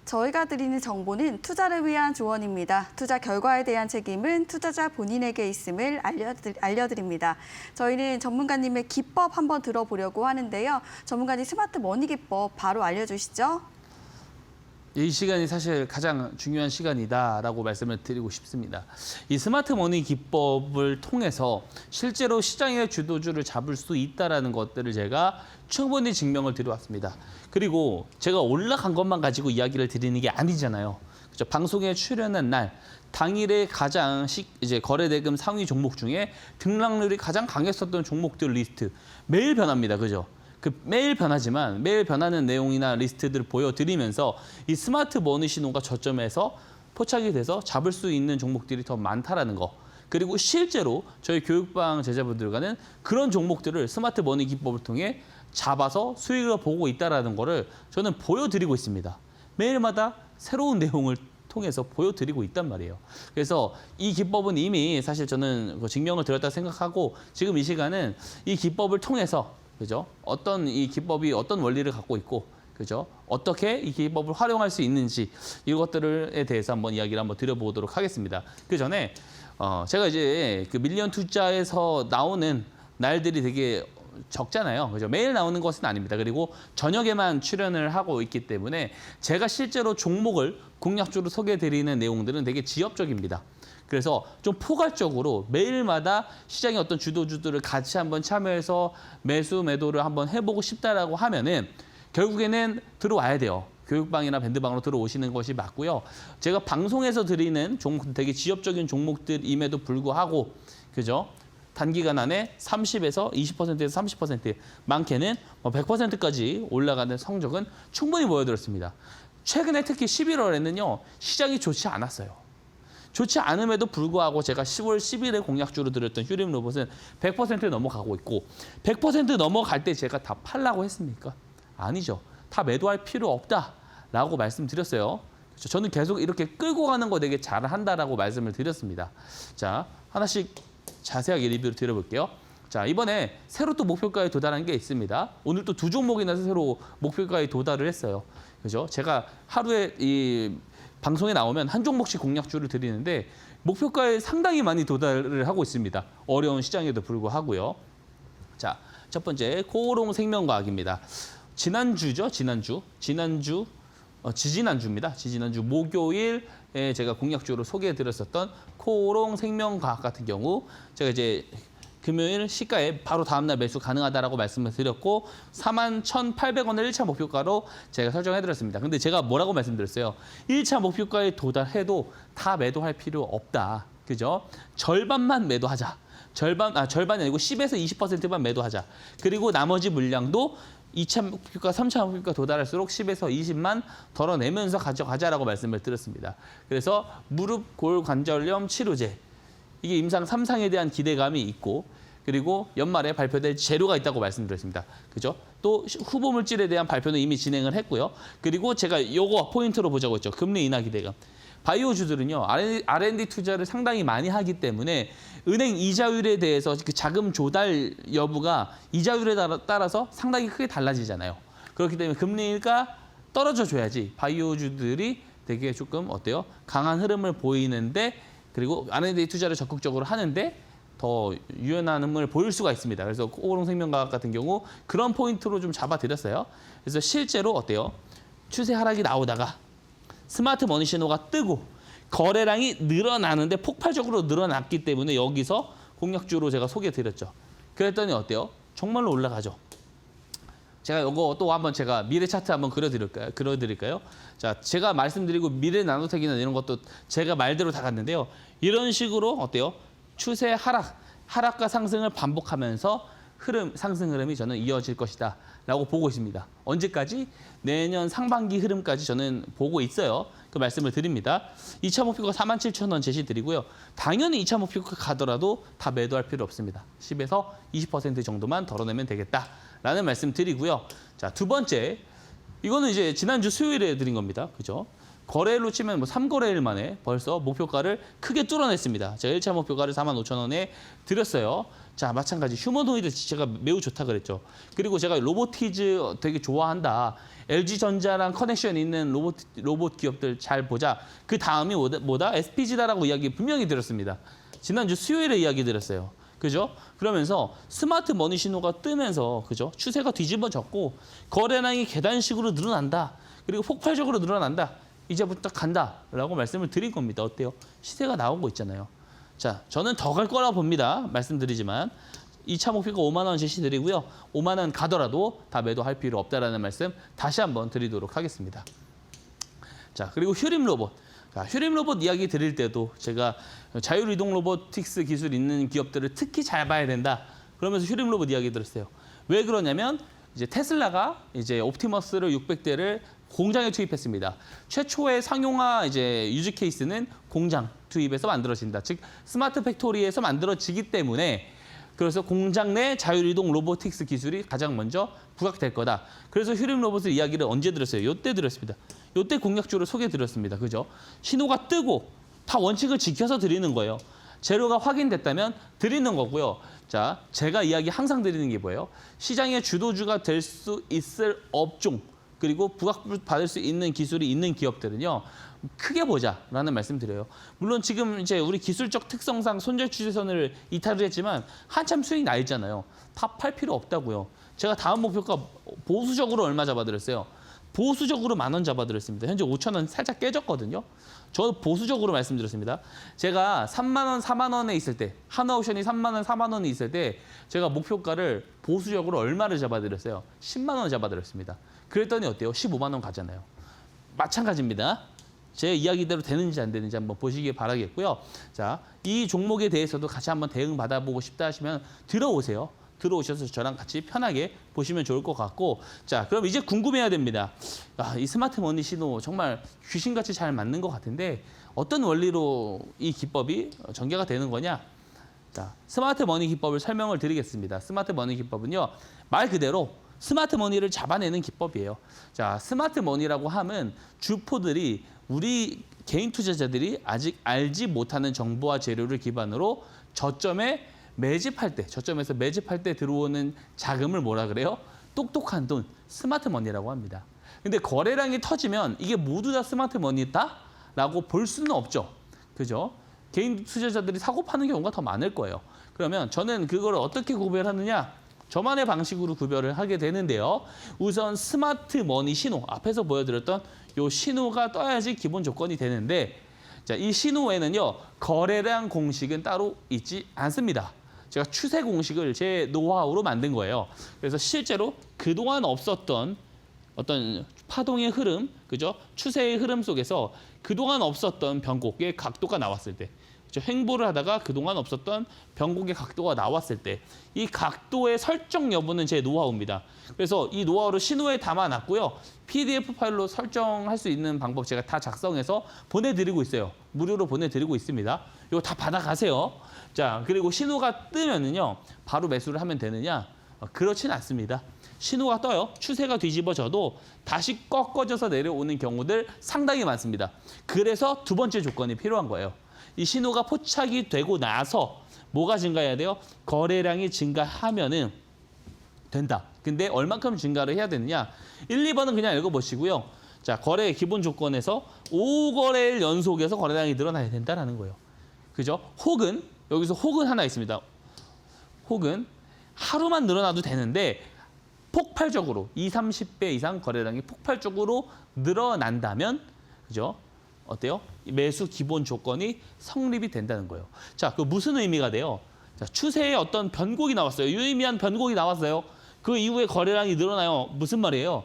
저희가 드리는 정보는 투자를 위한 조언입니다. 투자 결과에 대한 책임은 투자자 본인에게 있음을 알려드립니다. 저희는 전문가님의 기법 한번 들어보려고 하는데요. 전문가님 스마트 머니 기법 바로 알려주시죠. 네, 이 시간이 사실 가장 중요한 시간이다라고 말씀을 드리고 싶습니다. 이 스마트 머니 기법을 통해서 실제로 시장의 주도주를 잡을 수 있다는 것들을 제가 충분히 증명을 드려왔습니다. 그리고 제가 올라간 것만 가지고 이야기를 드리는 게 아니잖아요. 그렇죠? 방송에 출연한 날 당일에 가장 이제 거래대금 상위 종목 중에 등락률이 가장 강했었던 종목들 리스트 매일 변합니다. 그죠? 매일 변하지만 매일 변하는 내용이나 리스트들을 보여드리면서 이 스마트 머니 신호가 저점에서 포착이 돼서 잡을 수 있는 종목들이 더 많다라는 거. 그리고 실제로 저희 교육방 제자분들과는 그런 종목들을 스마트 머니 기법을 통해 잡아서 수익을 보고 있다는 거를 저는 보여드리고 있습니다. 매일마다 새로운 내용을 통해서 보여드리고 있단 말이에요. 그래서 이 기법은 이미 사실 저는 증명을 드렸다 생각하고 지금 이 시간은 이 기법을 통해서 그죠? 이 기법이 어떤 원리를 갖고 있고, 그죠? 어떻게 이 기법을 활용할 수 있는지 이것들에 대해서 한번 이야기를 한번 드려보도록 하겠습니다. 그 전에 제가 이제 그 밀리언 투자에서 나오는 날들이 되게 적잖아요. 그죠? 매일 나오는 것은 아닙니다. 그리고 저녁에만 출연을 하고 있기 때문에 제가 실제로 종목을 공략주로 소개해드리는 내용들은 되게 지엽적입니다. 그래서 좀 포괄적으로 매일마다 시장의 어떤 주도주들을 같이 한번 참여해서 매수, 매도를 한번 해보고 싶다라고 하면은 결국에는 들어와야 돼요. 교육방이나 밴드방으로 들어오시는 것이 맞고요. 제가 방송에서 드리는 되게 지엽적인 종목들임에도 불구하고, 그죠? 단기간 안에 30에서 20%에서 30%, 많게는 100%까지 올라가는 성적은 충분히 보여드렸습니다. 최근에 특히 11월에는요, 시장이 좋지 않았어요. 좋지 않음에도 불구하고 제가 10월 10일에 공략주로 드렸던 휴림 로봇은 100% 넘어가고 있고 100% 넘어갈 때 제가 다 팔라고 했습니까? 아니죠. 다 매도할 필요 없다라고 말씀드렸어요. 그렇죠? 저는 계속 이렇게 끌고 가는 거 되게 잘한다라고 말씀을 드렸습니다. 자, 하나씩 자세하게 리뷰를 드려볼게요. 자, 이번에 새로 또 목표가에 도달한 게 있습니다. 오늘 또 2종목이나 새로 목표가에 도달을 했어요. 그죠? 제가 하루에 방송에 나오면 한 종목씩 공략주를 드리는데 목표가에 상당히 많이 도달을 하고 있습니다. 어려운 시장에도 불구하고요. 자, 첫 번째 코오롱 생명과학입니다. 지난주죠, 지지난주입니다. 지지난주 목요일에 제가 공략주로 소개해드렸었던 코오롱 생명과학 같은 경우 제가 이제 금요일 시가에 바로 다음날 매수 가능하다라고 말씀을 드렸고 41,800원을 1차 목표가로 제가 설정해드렸습니다. 근데 제가 뭐라고 말씀드렸어요? 1차 목표가에 도달해도 다 매도할 필요 없다. 그죠? 절반만 매도하자. 절반이 아니고 10에서 20%만 매도하자. 그리고 나머지 물량도 2차 목표가, 3차 목표가 도달할수록 10에서 20만 덜어내면서 가져가자라고 말씀을 드렸습니다. 그래서 무릎 골관절염 치료제. 이게 임상 3상에 대한 기대감이 있고 그리고 연말에 발표될 재료가 있다고 말씀드렸습니다. 그죠? 또 후보 물질에 대한 발표는 이미 진행을 했고요. 그리고 제가 요거 포인트로 보자고 했죠. 금리 인하 기대감. 바이오주들은요. R&D 투자를 상당히 많이 하기 때문에 은행 이자율에 대해서 그 자금 조달 여부가 이자율에 따라서 상당히 크게 달라지잖아요. 그렇기 때문에 금리가 떨어져 줘야지 바이오주들이 되게 조금 어때요? 강한 흐름을 보이는데 그리고 R&D 투자를 적극적으로 하는데 더 유연함을 보일 수가 있습니다. 그래서 코오롱 생명과학 같은 경우 그런 포인트로 좀 잡아드렸어요. 그래서 실제로 어때요? 추세 하락이 나오다가 스마트 머니 신호가 뜨고 거래량이 늘어나는데 폭발적으로 늘어났기 때문에 여기서 공략주로 제가 소개해드렸죠. 그랬더니 어때요? 정말로 올라가죠. 제가 이거 또 한번 제가 미래 차트 한번 그려드릴까요? 자, 제가 말씀드리고 미래 나노텍이나 이런 것도 제가 말대로 다 갔는데요. 이런 식으로 어때요? 추세 하락과 상승을 반복하면서 상승 흐름이 저는 이어질 것이다 라고 보고 있습니다. 언제까지? 내년 상반기 흐름까지 저는 보고 있어요. 그 말씀을 드립니다. 2차 목표가 47,000원 제시드리고요. 당연히 2차 목표가 가더라도 다 매도할 필요 없습니다. 10에서 20% 정도만 덜어내면 되겠다라는 말씀 드리고요. 자, 두 번째, 이거는 이제 지난주 수요일에 드린 겁니다. 그죠? 거래일로 치면 3거래일 만에 벌써 목표가를 크게 뚫어냈습니다. 제가 1차 목표가를 45,000원에 드렸어요. 자, 마찬가지 휴머노이드 제가 매우 좋다 그랬죠. 그리고 제가 로보티즈 되게 좋아한다. LG전자랑 커넥션 있는 로봇 기업들 잘 보자. 그 다음이 뭐다? SPG다라고 이야기 분명히 드렸습니다. 지난주 수요일에 이야기 드렸어요. 그죠? 그러면서 스마트 머니 신호가 뜨면서 그죠? 추세가 뒤집어졌고 거래량이 계단식으로 늘어난다. 그리고 폭발적으로 늘어난다. 이제부터 간다라고 말씀을 드린 겁니다. 어때요? 시세가 나오고 있잖아요. 자, 저는 더 갈 거라 봅니다. 말씀드리지만 2차 목표가 5만 원 제시드리고요. 5만 원 가더라도 다 매도할 필요 없다라는 말씀 다시 한번 드리도록 하겠습니다. 자, 그리고 휴림 로봇. 자, 휴림 로봇 이야기 드릴 때도 제가 자율이동 로보틱스 기술 있는 기업들을 특히 잘 봐야 된다. 그러면서 휴림 로봇 이야기 들었어요. 왜 그러냐면 이제 테슬라가 이제 옵티머스를 600대를 공장에 투입했습니다. 최초의 상용화 이제 유즈 케이스는 공장 투입해서 만들어진다. 즉 스마트 팩토리에서 만들어지기 때문에 그래서 공장 내 자율이동 로보틱스 기술이 가장 먼저 부각될 거다. 그래서 휴림 로봇을 이야기를 언제 드렸어요? 요때 드렸습니다. 요때 공략주를 소개해 드렸습니다. 그죠? 신호가 뜨고 다 원칙을 지켜서 드리는 거예요. 재료가 확인됐다면 드리는 거고요. 자, 제가 이야기 항상 드리는 게 뭐예요? 시장의 주도주가 될 수 있을 업종 그리고 부각받을 수 있는 기술이 있는 기업들은요. 크게 보자라는 말씀 드려요. 물론 지금 이제 우리 기술적 특성상 손절 추세선을 이탈을 했지만 한참 수익 나 있잖아요. 다 팔 필요 없다고요. 제가 다음 목표가 보수적으로 얼마 잡아드렸어요? 보수적으로 10,000원 잡아드렸습니다. 현재 5,000원 살짝 깨졌거든요. 저 보수적으로 말씀드렸습니다. 제가 3만 원, 4만 원에 있을 때 하나옵션이 3만 원, 4만 원에 있을 때 제가 목표가를 보수적으로 얼마를 잡아드렸어요? 10만 원 잡아드렸습니다. 그랬더니 어때요? 15만 원 가잖아요. 마찬가지입니다. 제 이야기대로 되는지 안 되는지 한번 보시기 바라겠고요. 자, 이 종목에 대해서도 같이 한번 대응 받아보고 싶다 하시면 들어오세요. 들어오셔서 저랑 같이 편하게 보시면 좋을 것 같고, 자, 그럼 이제 궁금해야 됩니다. 아, 이 스마트 머니 신호 정말 귀신같이 잘 맞는 것 같은데 어떤 원리로 이 기법이 전개가 되는 거냐? 자, 스마트 머니 기법을 설명을 드리겠습니다. 스마트 머니 기법은요, 말 그대로 스마트 머니를 잡아내는 기법이에요. 자, 스마트 머니라고 하면 주포들이 우리 개인 투자자들이 아직 알지 못하는 정보와 재료를 기반으로 저점에 매집할 때, 저점에서 매집할 때 들어오는 자금을 뭐라 그래요? 똑똑한 돈, 스마트 머니라고 합니다. 근데 거래량이 터지면 이게 모두 다 스마트 머니다라고 볼 수는 없죠. 그죠? 개인 투자자들이 사고 파는 경우가 더 많을 거예요. 그러면 저는 그걸 어떻게 구별하느냐? 저만의 방식으로 구별을 하게 되는데요. 우선 스마트 머니 신호, 앞에서 보여드렸던 이 신호가 떠야지 기본 조건이 되는데, 자, 이 신호에는요, 거래량 공식은 따로 있지 않습니다. 제가 추세 공식을 제 노하우로 만든 거예요. 그래서 실제로 그동안 없었던 어떤 파동의 흐름, 그죠? 추세의 흐름 속에서 그동안 없었던 변곡의 각도가 나왔을 때, 횡보를 하다가 그동안 없었던 변곡의 각도가 나왔을 때 이 각도의 설정 여부는 제 노하우입니다. 그래서 이 노하우를 신호에 담아놨고요. PDF 파일로 설정할 수 있는 방법 제가 다 작성해서 보내드리고 있어요. 무료로 보내드리고 있습니다. 이거 다 받아가세요. 자, 그리고 신호가 뜨면은요, 바로 매수를 하면 되느냐? 그렇진 않습니다. 신호가 떠요. 추세가 뒤집어져도 다시 꺾어져서 내려오는 경우들 상당히 많습니다. 그래서 두 번째 조건이 필요한 거예요. 이 신호가 포착이 되고 나서 뭐가 증가해야 돼요? 거래량이 증가하면은 된다. 근데 얼만큼 증가를 해야 되느냐? 1, 2번은 그냥 읽어보시고요. 자, 거래 기본 조건에서 5거래일 연속에서 거래량이 늘어나야 된다는 거예요. 그죠? 혹은 여기서 혹은 하나 있습니다. 혹은 하루만 늘어나도 되는데 폭발적으로 20, 30배 이상 거래량이 폭발적으로 늘어난다면, 그죠? 어때요? 매수 기본 조건이 성립이 된다는 거예요. 자, 그 무슨 의미가 돼요? 자, 추세에 어떤 변곡이 나왔어요. 유의미한 변곡이 나왔어요. 그 이후에 거래량이 늘어나요. 무슨 말이에요?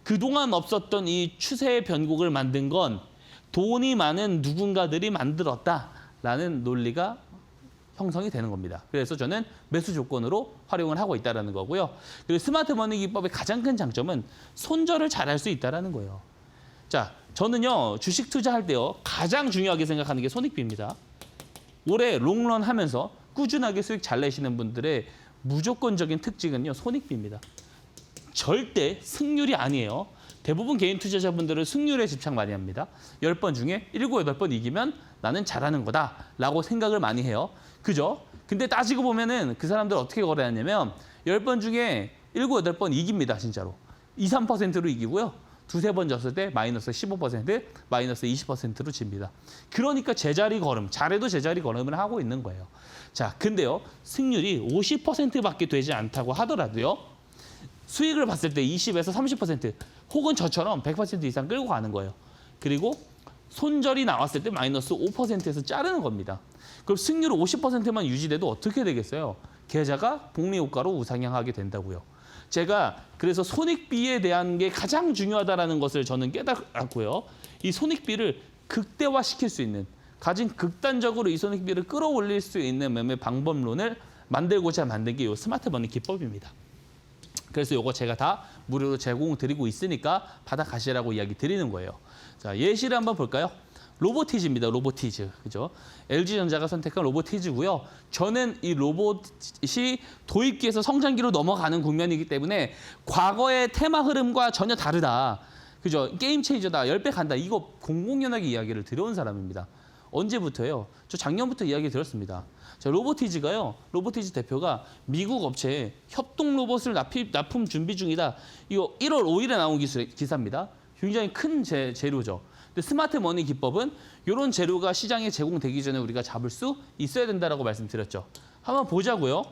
그동안 없었던 이 추세의 변곡을 만든 건 돈이 많은 누군가들이 만들었다라는 논리가 형성이 되는 겁니다. 그래서 저는 매수 조건으로 활용을 하고 있다는 거고요. 그리고 스마트 머니 기법의 가장 큰 장점은 손절을 잘할 수 있다는 거예요. 자, 저는요, 주식 투자할 때요, 가장 중요하게 생각하는 게 손익비입니다. 올해 롱런 하면서 꾸준하게 수익 잘 내시는 분들의 무조건적인 특징은요, 손익비입니다. 절대 승률이 아니에요. 대부분 개인 투자자분들은 승률에 집착 많이 합니다. 10번 중에 7, 8번 이기면 나는 잘하는 거다라고 생각을 많이 해요. 그죠? 근데 따지고 보면은 그 사람들 어떻게 거래하냐면 10번 중에 7, 8번 이깁니다, 진짜로. 2, 3%로 이기고요. 두세 번 졌을 때 마이너스 15%, 마이너스 20%로 집니다. 그러니까 제자리 걸음, 잘해도 제자리 걸음을 하고 있는 거예요. 자, 근데요, 승률이 50%밖에 되지 않다고 하더라도요, 수익을 봤을 때 20에서 30% 혹은 저처럼 100% 이상 끌고 가는 거예요. 그리고 손절이 나왔을 때 마이너스 5%에서 자르는 겁니다. 그럼 승률 50%만 유지돼도 어떻게 되겠어요? 계좌가 복리 효과로 우상향하게 된다고요. 제가 그래서 손익비에 대한 게 가장 중요하다는 것을 저는 깨달았고요. 이 손익비를 극대화시킬 수 있는, 가진 극단적으로 이 손익비를 끌어올릴 수 있는 매매 방법론을 만들고자 만든 게 이 스마트머니 기법입니다. 그래서 이거 제가 다 무료로 제공드리고 있으니까 받아가시라고 이야기 드리는 거예요. 자, 예시를 한번 볼까요? 로보티즈입니다. 로보티즈. 그죠? LG전자가 선택한 로보티즈고요. 저는 이 로봇이 도입기에서 성장기로 넘어가는 국면이기 때문에 과거의 테마 흐름과 전혀 다르다. 그죠? 게임 체인저다. 10배 간다. 이거 공공연하게 이야기를 들어온 사람입니다. 언제부터요? 저 작년부터 이야기 들었습니다. 자, 로보티즈가요. 로보티즈 대표가 미국 업체에 협동 로봇을 납품 준비 중이다. 이거 1월 5일에 나온 기사입니다. 굉장히 큰 재료죠. 근데 스마트 머니 기법은 이런 재료가 시장에 제공되기 전에 우리가 잡을 수 있어야 된다라고 말씀드렸죠. 한번 보자고요.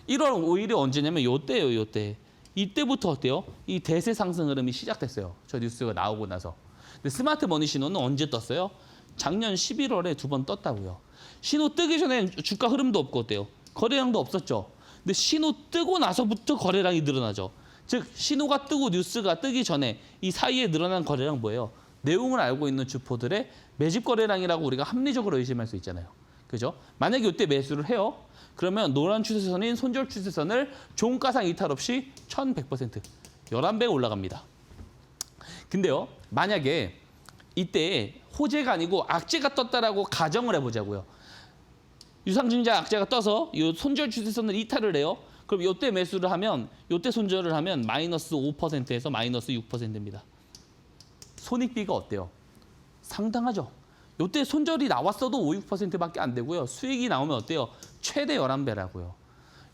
1월 5일이 언제냐면 요때예요, 요때. 이때부터 어때요? 이 대세 상승 흐름이 시작됐어요. 저 뉴스가 나오고 나서. 근데 스마트 머니 신호는 언제 떴어요? 작년 11월에 2번 떴다고요. 신호 뜨기 전에 주가 흐름도 없고 어때요? 거래량도 없었죠. 근데 신호 뜨고 나서부터 거래량이 늘어나죠. 즉 신호가 뜨고 뉴스가 뜨기 전에 이 사이에 늘어난 거래량 뭐예요? 내용을 알고 있는 주포들의 매집 거래량이라고 우리가 합리적으로 의심할 수 있잖아요. 그죠? 만약에 이때 매수를 해요. 그러면 노란 추세선인 손절 추세선을 종가상 이탈 없이 1100%, 11배 올라갑니다. 근데요. 만약에 이때 호재가 아니고 악재가 떴다라고 가정을 해보자고요. 유상증자 악재가 떠서 이 손절 추세선을 이탈을 해요. 그럼 이때 매수를 하면, 이때 손절을 하면 마이너스 5%에서 마이너스 6%입니다. 손익비가 어때요? 상당하죠. 이때 손절이 나왔어도 5, 6%밖에 안 되고요. 수익이 나오면 어때요? 최대 11배라고요.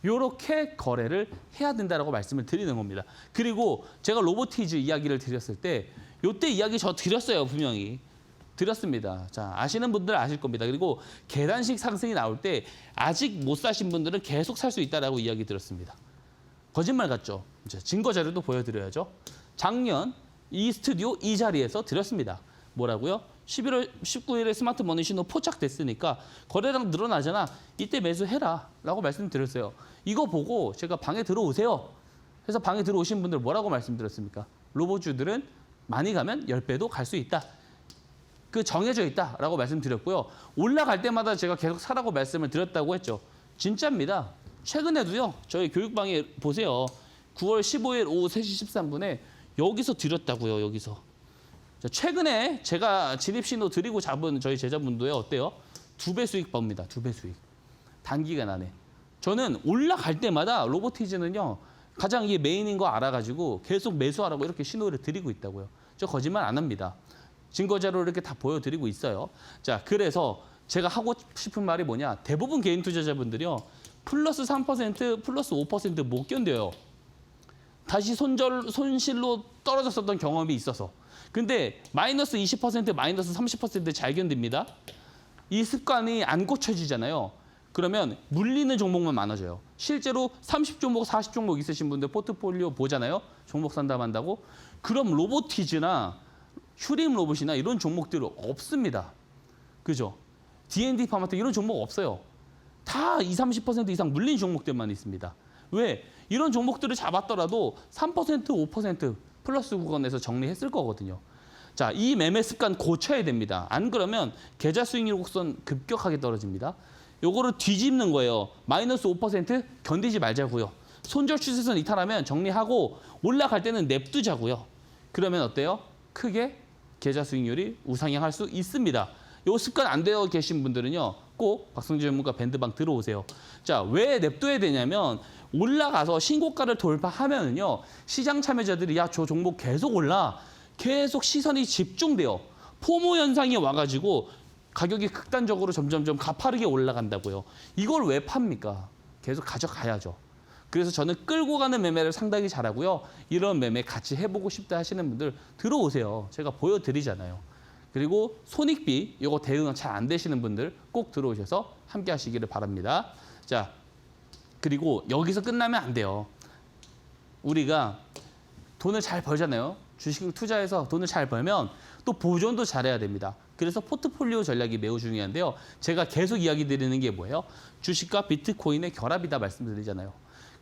이렇게 거래를 해야 된다라고 말씀을 드리는 겁니다. 그리고 제가 로보티즈 이야기를 드렸을 때 이때 이야기 저 드렸어요. 분명히. 드렸습니다. 자, 아시는 분들 아실 겁니다. 그리고 계단식 상승이 나올 때 아직 못 사신 분들은 계속 살 수 있다라고 이야기 드렸습니다. 거짓말 같죠? 이제 증거 자료도 보여드려야죠. 작년 이 스튜디오 이 자리에서 드렸습니다. 뭐라고요? 11월 19일에 스마트 머니 신호 포착됐으니까 거래량 늘어나잖아. 이때 매수해라 라고 말씀드렸어요. 이거 보고 제가 방에 들어오세요. 그래서 방에 들어오신 분들 뭐라고 말씀드렸습니까? 로봇주들은 많이 가면 10배도 갈 수 있다. 그 정해져 있다라고 말씀드렸고요. 올라갈 때마다 제가 계속 사라고 말씀을 드렸다고 했죠. 진짜입니다. 최근에도요. 저희 교육방에 보세요. 9월 15일 오후 3시 13분에 여기서 드렸다고요. 여기서. 자, 최근에 제가 진입신호 드리고 잡은 저희 제자분도요. 어때요? 2배 수익 봅니다. 2배 수익. 단기간 안에. 저는 올라갈 때마다 로보티즈는요. 가장 이게 메인인 거 알아가지고 계속 매수하라고 이렇게 신호를 드리고 있다고요. 저 거짓말 안 합니다. 증거자료 이렇게 다 보여드리고 있어요. 자, 그래서 제가 하고 싶은 말이 뭐냐. 대부분 개인 투자자분들이요. 플러스 3%, 플러스 5% 못 견뎌요. 다시 손실로 떨어졌었던 경험이 있어서. 근데 마이너스 20%, 마이너스 30% 잘 견딥니다. 이 습관이 안 고쳐지잖아요. 그러면 물리는 종목만 많아져요. 실제로 30종목, 40종목 있으신 분들 포트폴리오 보잖아요. 종목 상담한다고. 그럼 로보티즈나 휴림 로봇이나 이런 종목들은 없습니다. 그죠? D&D 파마트 이런 종목 없어요. 다 20, 30% 이상 물린 종목들만 있습니다. 왜? 이런 종목들을 잡았더라도 3%, 5% 플러스 구간에서 정리했을 거거든요. 자, 이 매매 습관 고쳐야 됩니다. 안 그러면 계좌 수익률 곡선 급격하게 떨어집니다. 요거를 뒤집는 거예요. 마이너스 5% 견디지 말자고요. 손절 추세선 이탈하면 정리하고 올라갈 때는 냅두자고요. 그러면 어때요? 크게 계좌 수익률이 우상향할 수 있습니다. 요 습관 안 되어 계신 분들은요. 꼭 박성재 전문가 밴드방 들어오세요. 자, 왜 냅둬야 되냐면 올라가서 신고가를 돌파하면은요. 시장 참여자들이 야, 저 종목 계속 올라. 계속 시선이 집중돼요. 포모 현상이 와가지고 가격이 극단적으로 점점점 가파르게 올라간다고요. 이걸 왜 팝니까? 계속 가져가야죠. 그래서 저는 끌고 가는 매매를 상당히 잘하고요. 이런 매매 같이 해보고 싶다 하시는 분들 들어오세요. 제가 보여드리잖아요. 그리고 손익비, 이거 대응 잘 안 되시는 분들 꼭 들어오셔서 함께 하시기를 바랍니다. 자, 그리고 여기서 끝나면 안 돼요. 우리가 돈을 잘 벌잖아요. 주식을 투자해서 돈을 잘 벌면 또 보존도 잘해야 됩니다. 그래서 포트폴리오 전략이 매우 중요한데요. 제가 계속 이야기 드리는 게 뭐예요? 주식과 비트코인의 결합이다 말씀드리잖아요.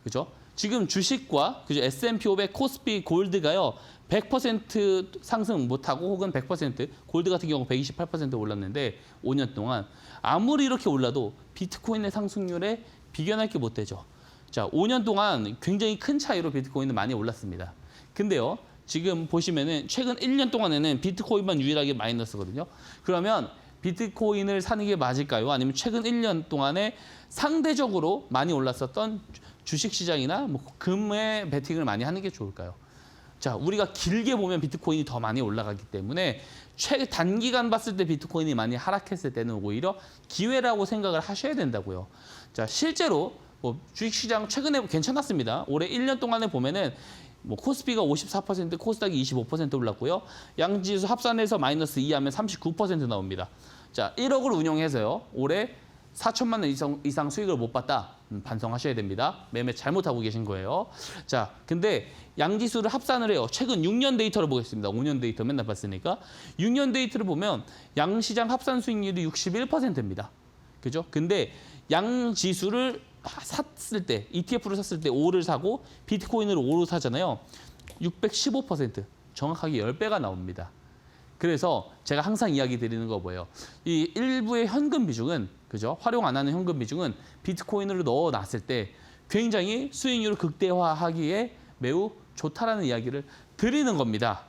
그죠? 지금 주식과 그죠? S&P 500, 코스피, 골드가요. 100% 상승 못하고 혹은 100% 골드 같은 경우 128% 올랐는데 5년 동안 아무리 이렇게 올라도 비트코인의 상승률에 비견할 게 못 되죠. 자, 5년 동안 굉장히 큰 차이로 비트코인은 많이 올랐습니다. 근데요. 지금 보시면은 최근 1년 동안에는 비트코인만 유일하게 마이너스거든요. 그러면 비트코인을 사는 게 맞을까요? 아니면 최근 1년 동안에 상대적으로 많이 올랐었던 주식시장이나 뭐 금에 베팅을 많이 하는 게 좋을까요? 자, 우리가 길게 보면 비트코인이 더 많이 올라가기 때문에 단기간 봤을 때 비트코인이 많이 하락했을 때는 오히려 기회라고 생각을 하셔야 된다고요. 자, 실제로 뭐 주식시장 최근에 괜찮았습니다. 올해 1년 동안에 보면은 뭐 코스피가 54%, 코스닥이 25% 올랐고요. 양지수 합산해서 마이너스 2하면 39% 나옵니다. 자, 1억을 운용해서요. 올해 4천만 원 이상 수익을 못 봤다. 반성하셔야 됩니다. 매매 잘못하고 계신 거예요. 자, 근데 양지수를 합산을 해요. 최근 6년 데이터를 보겠습니다. 5년 데이터 맨날 봤으니까. 6년 데이터를 보면 양시장 합산 수익률이 61%입니다. 그죠? 근데 양지수를 샀을 때, ETF를 샀을 때 5를 사고 비트코인으로 5를 사잖아요. 615%, 정확하게 10배가 나옵니다. 그래서 제가 항상 이야기 드리는 거 뭐예요? 이 일부의 현금 비중은, 그죠? 활용 안 하는 현금 비중은 비트코인으로 넣어놨을 때 굉장히 수익률을 극대화하기에 매우 좋다라는 이야기를 드리는 겁니다.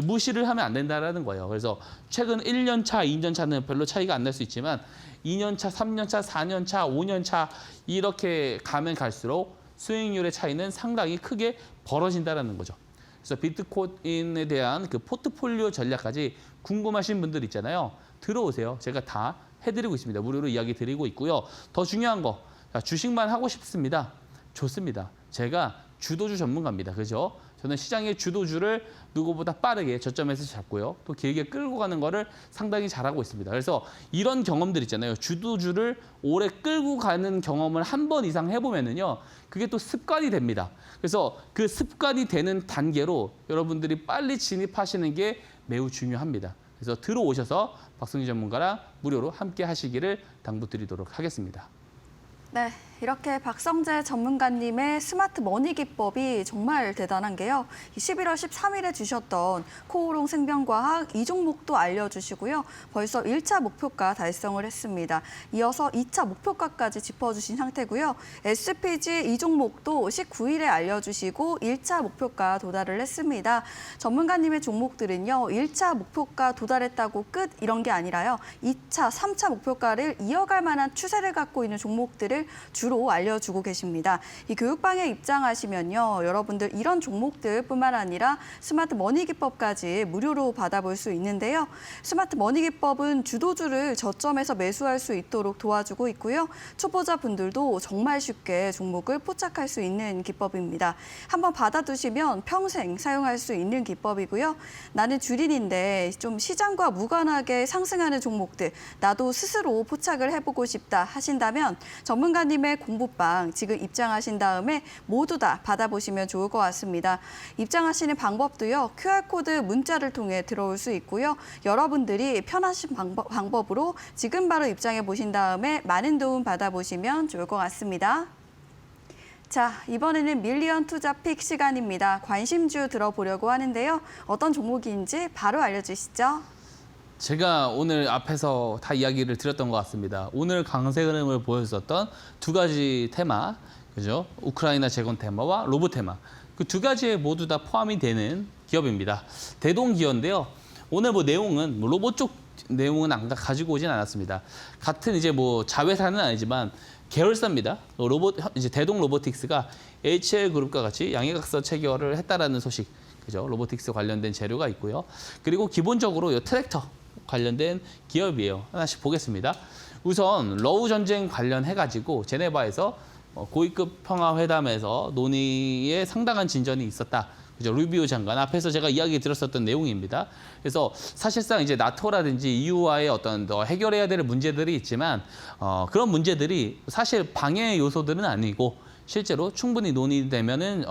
무시를 하면 안 된다라는 거예요. 그래서 최근 1년 차, 2년 차는 별로 차이가 안 날 수 있지만 2년 차, 3년 차, 4년 차, 5년 차 이렇게 가면 갈수록 수익률의 차이는 상당히 크게 벌어진다라는 거죠. 그래서 비트코인에 대한 그 포트폴리오 전략까지 궁금하신 분들 있잖아요. 들어오세요. 제가 다 해드리고 있습니다. 무료로 이야기 드리고 있고요. 더 중요한 거, 주식만 하고 싶습니다. 좋습니다. 제가 주도주 전문가입니다. 그죠? 저는 시장의 주도주를 누구보다 빠르게 저점에서 잡고요. 또 길게 끌고 가는 거를 상당히 잘하고 있습니다. 그래서 이런 경험들 있잖아요. 주도주를 오래 끌고 가는 경험을 한 번 이상 해보면은요. 그게 또 습관이 됩니다. 그래서 그 습관이 되는 단계로 여러분들이 빨리 진입하시는 게 매우 중요합니다. 그래서 들어오셔서 박성희 전문가랑 무료로 함께 하시기를 당부드리도록 하겠습니다. 네, 이렇게 박성재 전문가님의 스마트 머니 기법이 정말 대단한 게요. 11월 13일에 주셨던 코오롱 생명과학 이 종목도 알려주시고요. 벌써 1차 목표가 달성을 했습니다. 이어서 2차 목표가까지 짚어주신 상태고요. SPG 이 종목도 19일에 알려주시고 1차 목표가 도달을 했습니다. 전문가님의 종목들은요. 1차 목표가 도달했다고 끝 이런 게 아니라요. 2차, 3차 목표가를 이어갈 만한 추세를 갖고 있는 종목들을 주로 알려주고 계십니다. 이 교육방에 입장하시면요. 여러분들 이런 종목들뿐만 아니라 스마트 머니 기법까지 무료로 받아볼 수 있는데요. 스마트 머니 기법은 주도주를 저점에서 매수할 수 있도록 도와주고 있고요. 초보자분들도 정말 쉽게 종목을 포착할 수 있는 기법입니다. 한번 받아두시면 평생 사용할 수 있는 기법이고요. 나는 주린인데 좀 시장과 무관하게 상승하는 종목들 나도 스스로 포착을 해보고 싶다 하신다면 전문가님의 공부방 지금 입장하신 다음에 모두 다 받아보시면 좋을 것 같습니다. 입장하시는 방법도요. QR코드 문자를 통해 들어올 수 있고요. 여러분들이 편하신 방법으로 지금 바로 입장해 보신 다음에 많은 도움 받아보시면 좋을 것 같습니다. 자, 이번에는 밀리언 투자 픽 시간입니다. 관심주 들어보려고 하는데요. 어떤 종목인지 바로 알려주시죠. 제가 오늘 앞에서 다 이야기를 드렸던 것 같습니다. 오늘 강세 흐름을 보여줬던 두 가지 테마, 그죠? 우크라이나 재건 테마와 로봇 테마. 그 두 가지에 모두 다 포함이 되는 기업입니다. 대동기업인데요. 오늘 뭐 내용은 로봇 쪽 내용은 안 가지고 오진 않았습니다. 같은 이제 뭐 자회사는 아니지만 계열사입니다. 이제 대동 로보틱스가 HL그룹과 같이 양해각서 체결을 했다라는 소식. 그죠? 로보틱스 관련된 재료가 있고요. 그리고 기본적으로 이 트랙터 관련된 기업이에요. 하나씩 보겠습니다. 우선 러우 전쟁 관련해가지고 제네바에서 고위급 평화회담에서 논의에 상당한 진전이 있었다. 그죠? 루비오 장관 앞에서 제가 이야기 드렸었던 내용입니다. 그래서 사실상 이제 나토라든지 EU와의 어떤 더 해결해야 될 문제들이 있지만 그런 문제들이 사실 방해 요소들은 아니고 실제로 충분히 논의되면은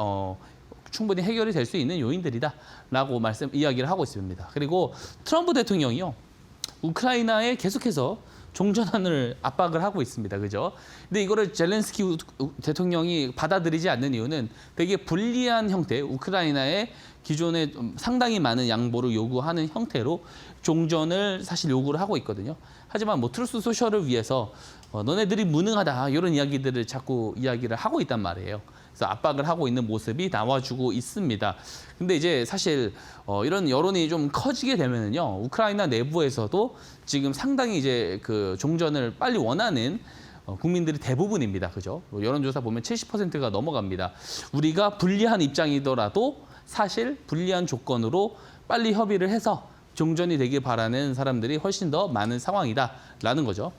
충분히 해결이 될 수 있는 요인들이다라고 이야기를 하고 있습니다. 그리고 트럼프 대통령이요. 우크라이나에 계속해서 종전을 압박을 하고 있습니다. 그죠? 근데 이거를 젤렌스키 대통령이 받아들이지 않는 이유는 되게 불리한 형태, 우크라이나의 기존에 상당히 많은 양보를 요구하는 형태로 종전을 사실 요구를 하고 있거든요. 하지만 뭐 트루스 소셜을 위해서 너네들이 무능하다 이런 이야기들을 자꾸 이야기를 하고 있단 말이에요. 그래서 압박을 하고 있는 모습이 나와주고 있습니다. 근데 이제 사실 이런 여론이 좀 커지게 되면은요, 우크라이나 내부에서도 지금 상당히 이제 그 종전을 빨리 원하는 국민들이 대부분입니다. 그죠? 여론조사 보면 70%가 넘어갑니다. 우리가 불리한 입장이더라도 사실 불리한 조건으로 빨리 협의를 해서 종전이 되길 바라는 사람들이 훨씬 더 많은 상황이다라는 거죠.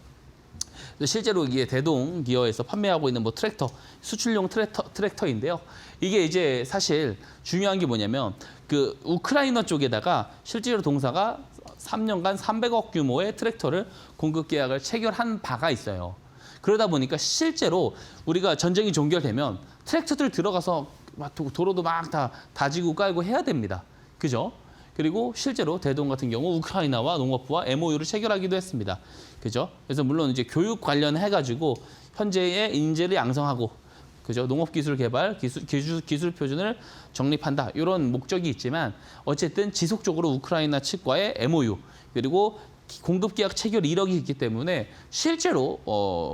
실제로 이게 대동 기어에서 판매하고 있는 뭐 트랙터, 수출용 트랙터인데요. 이게 이제 사실 중요한 게 뭐냐면 그 우크라이나 쪽에다가 실제로 동사가 3년간 300억 규모의 트랙터를 공급 계약을 체결한 바가 있어요. 그러다 보니까 실제로 우리가 전쟁이 종결되면 트랙터들 들어가서 도로도 막 다 다지고 깔고 해야 됩니다. 그죠? 그리고 실제로 대동 같은 경우 우크라이나와 농업부와 MOU를 체결하기도 했습니다. 그죠? 그래서 물론 이제 교육 관련해가지고 현재의 인재를 양성하고, 그죠? 농업기술 개발, 기술 표준을 정립한다. 이런 목적이 있지만 어쨌든 지속적으로 우크라이나 측과의 MOU, 그리고 공급계약 체결 이력이 있기 때문에 실제로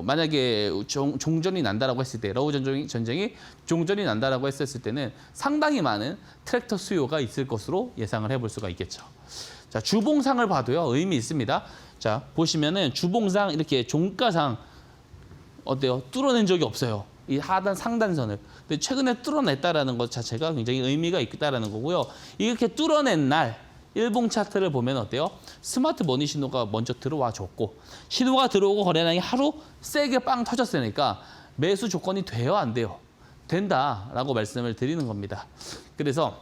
만약에 종전이 난다라고 했을 때, 러우 전쟁이 종전이 난다라고 했을 때는 상당히 많은 트랙터 수요가 있을 것으로 예상을 해볼 수가 있겠죠. 자, 주봉상을 봐도요, 의미 있습니다. 자, 보시면은 주봉상 이렇게 종가상 어때요? 뚫어낸 적이 없어요. 이 하단 상단선을. 근데 최근에 뚫어냈다라는 것 자체가 굉장히 의미가 있다라는 거고요. 이렇게 뚫어낸 날 일봉 차트를 보면 어때요? 스마트 머니 신호가 먼저 들어와 줬고, 신호가 들어오고 거래량이 하루 세게 빵 터졌으니까 매수 조건이 돼요, 안 돼요? 된다라고 말씀을 드리는 겁니다. 그래서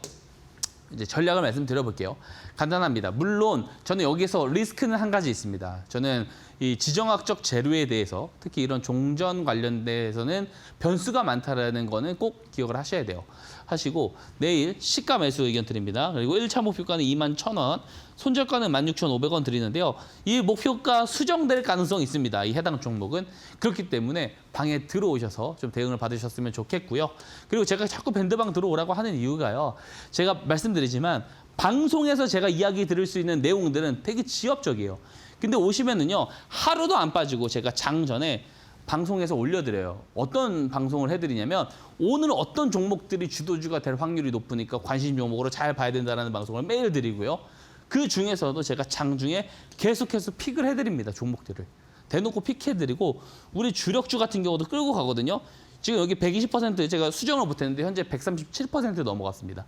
이제 전략을 말씀드려볼게요. 간단합니다. 물론 저는 여기서 리스크는 한 가지 있습니다. 저는 이 지정학적 재료에 대해서, 특히 이런 종전 관련돼서는 변수가 많다라는 거는 꼭 기억을 하셔야 돼요. 하시고 내일 시가 매수 의견 드립니다. 그리고 1차 목표가는 21,000원, 손절가는 16,500원 드리는데요. 이 목표가 수정될 가능성이 있습니다. 이 해당 종목은. 그렇기 때문에 방에 들어오셔서 좀 대응을 받으셨으면 좋겠고요. 그리고 제가 자꾸 밴드방 들어오라고 하는 이유가요. 제가 말씀드리지만 방송에서 제가 이야기 들을 수 있는 내용들은 되게 지엽적이에요. 근데 오시면은요, 하루도 안 빠지고 제가 장 전에 방송에서 올려드려요. 어떤 방송을 해드리냐면 오늘 어떤 종목들이 주도주가 될 확률이 높으니까 관심 종목으로 잘 봐야 된다는 방송을 매일 드리고요. 그 중에서도 제가 장중에 계속해서 픽을 해드립니다. 종목들을. 대놓고 픽해드리고 우리 주력주 같은 경우도 끌고 가거든요. 지금 여기 120% 제가 수정을 못했는데 현재 137% 넘어갔습니다.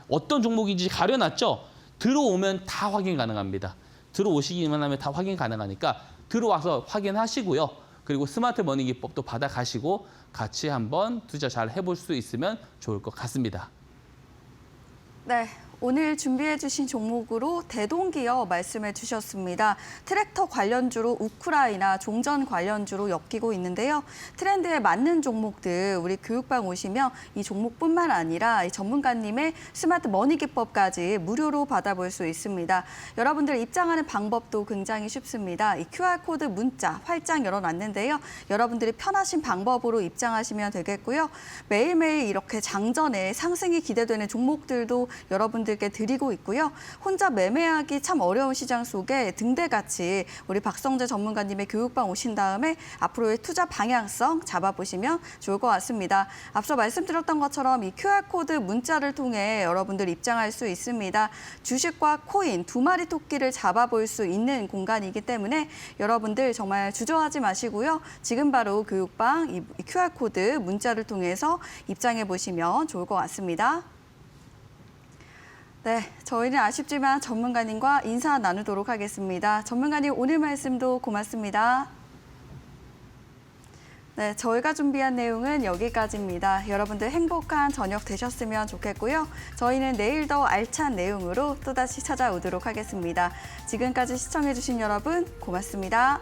어떤 종목인지 가려놨죠? 들어오면 다 확인 가능합니다. 들어오시기만 하면 다 확인 가능하니까 들어와서 확인하시고요. 그리고 스마트 머니 기법도 받아가시고 같이 한번 투자 잘 해볼 수 있으면 좋을 것 같습니다. 네. 오늘 준비해 주신 종목으로 대동기어 말씀해 주셨습니다. 트랙터 관련주로 우크라이나, 종전 관련주로 엮이고 있는데요. 트렌드에 맞는 종목들 우리 교육방 오시면 이 종목뿐만 아니라 이 전문가님의 스마트 머니 기법까지 무료로 받아볼 수 있습니다. 여러분들 입장하는 방법도 굉장히 쉽습니다. 이 QR코드 문자 활짝 열어놨는데요. 여러분들이 편하신 방법으로 입장하시면 되겠고요. 매일매일 이렇게 장전에 상승이 기대되는 종목들도 여러분들께 드리고 있고요. 혼자 매매하기 참 어려운 시장 속에 등대같이 우리 박성재 전문가님의 교육방 오신 다음에 앞으로의 투자 방향성 잡아보시면 좋을 것 같습니다. 앞서 말씀드렸던 것처럼 이 QR코드 문자를 통해 여러분들 입장할 수 있습니다. 주식과 코인 두 마리 토끼를 잡아볼 수 있는 공간이기 때문에 여러분들 정말 주저하지 마시고요. 지금 바로 교육방 이 QR코드 문자를 통해서 입장해 보시면 좋을 것 같습니다. 네, 저희는 아쉽지만 전문가님과 인사 나누도록 하겠습니다. 전문가님 오늘 말씀도 고맙습니다. 네, 저희가 준비한 내용은 여기까지입니다. 여러분들 행복한 저녁 되셨으면 좋겠고요. 저희는 내일 더 알찬 내용으로 또다시 찾아오도록 하겠습니다. 지금까지 시청해주신 여러분 고맙습니다.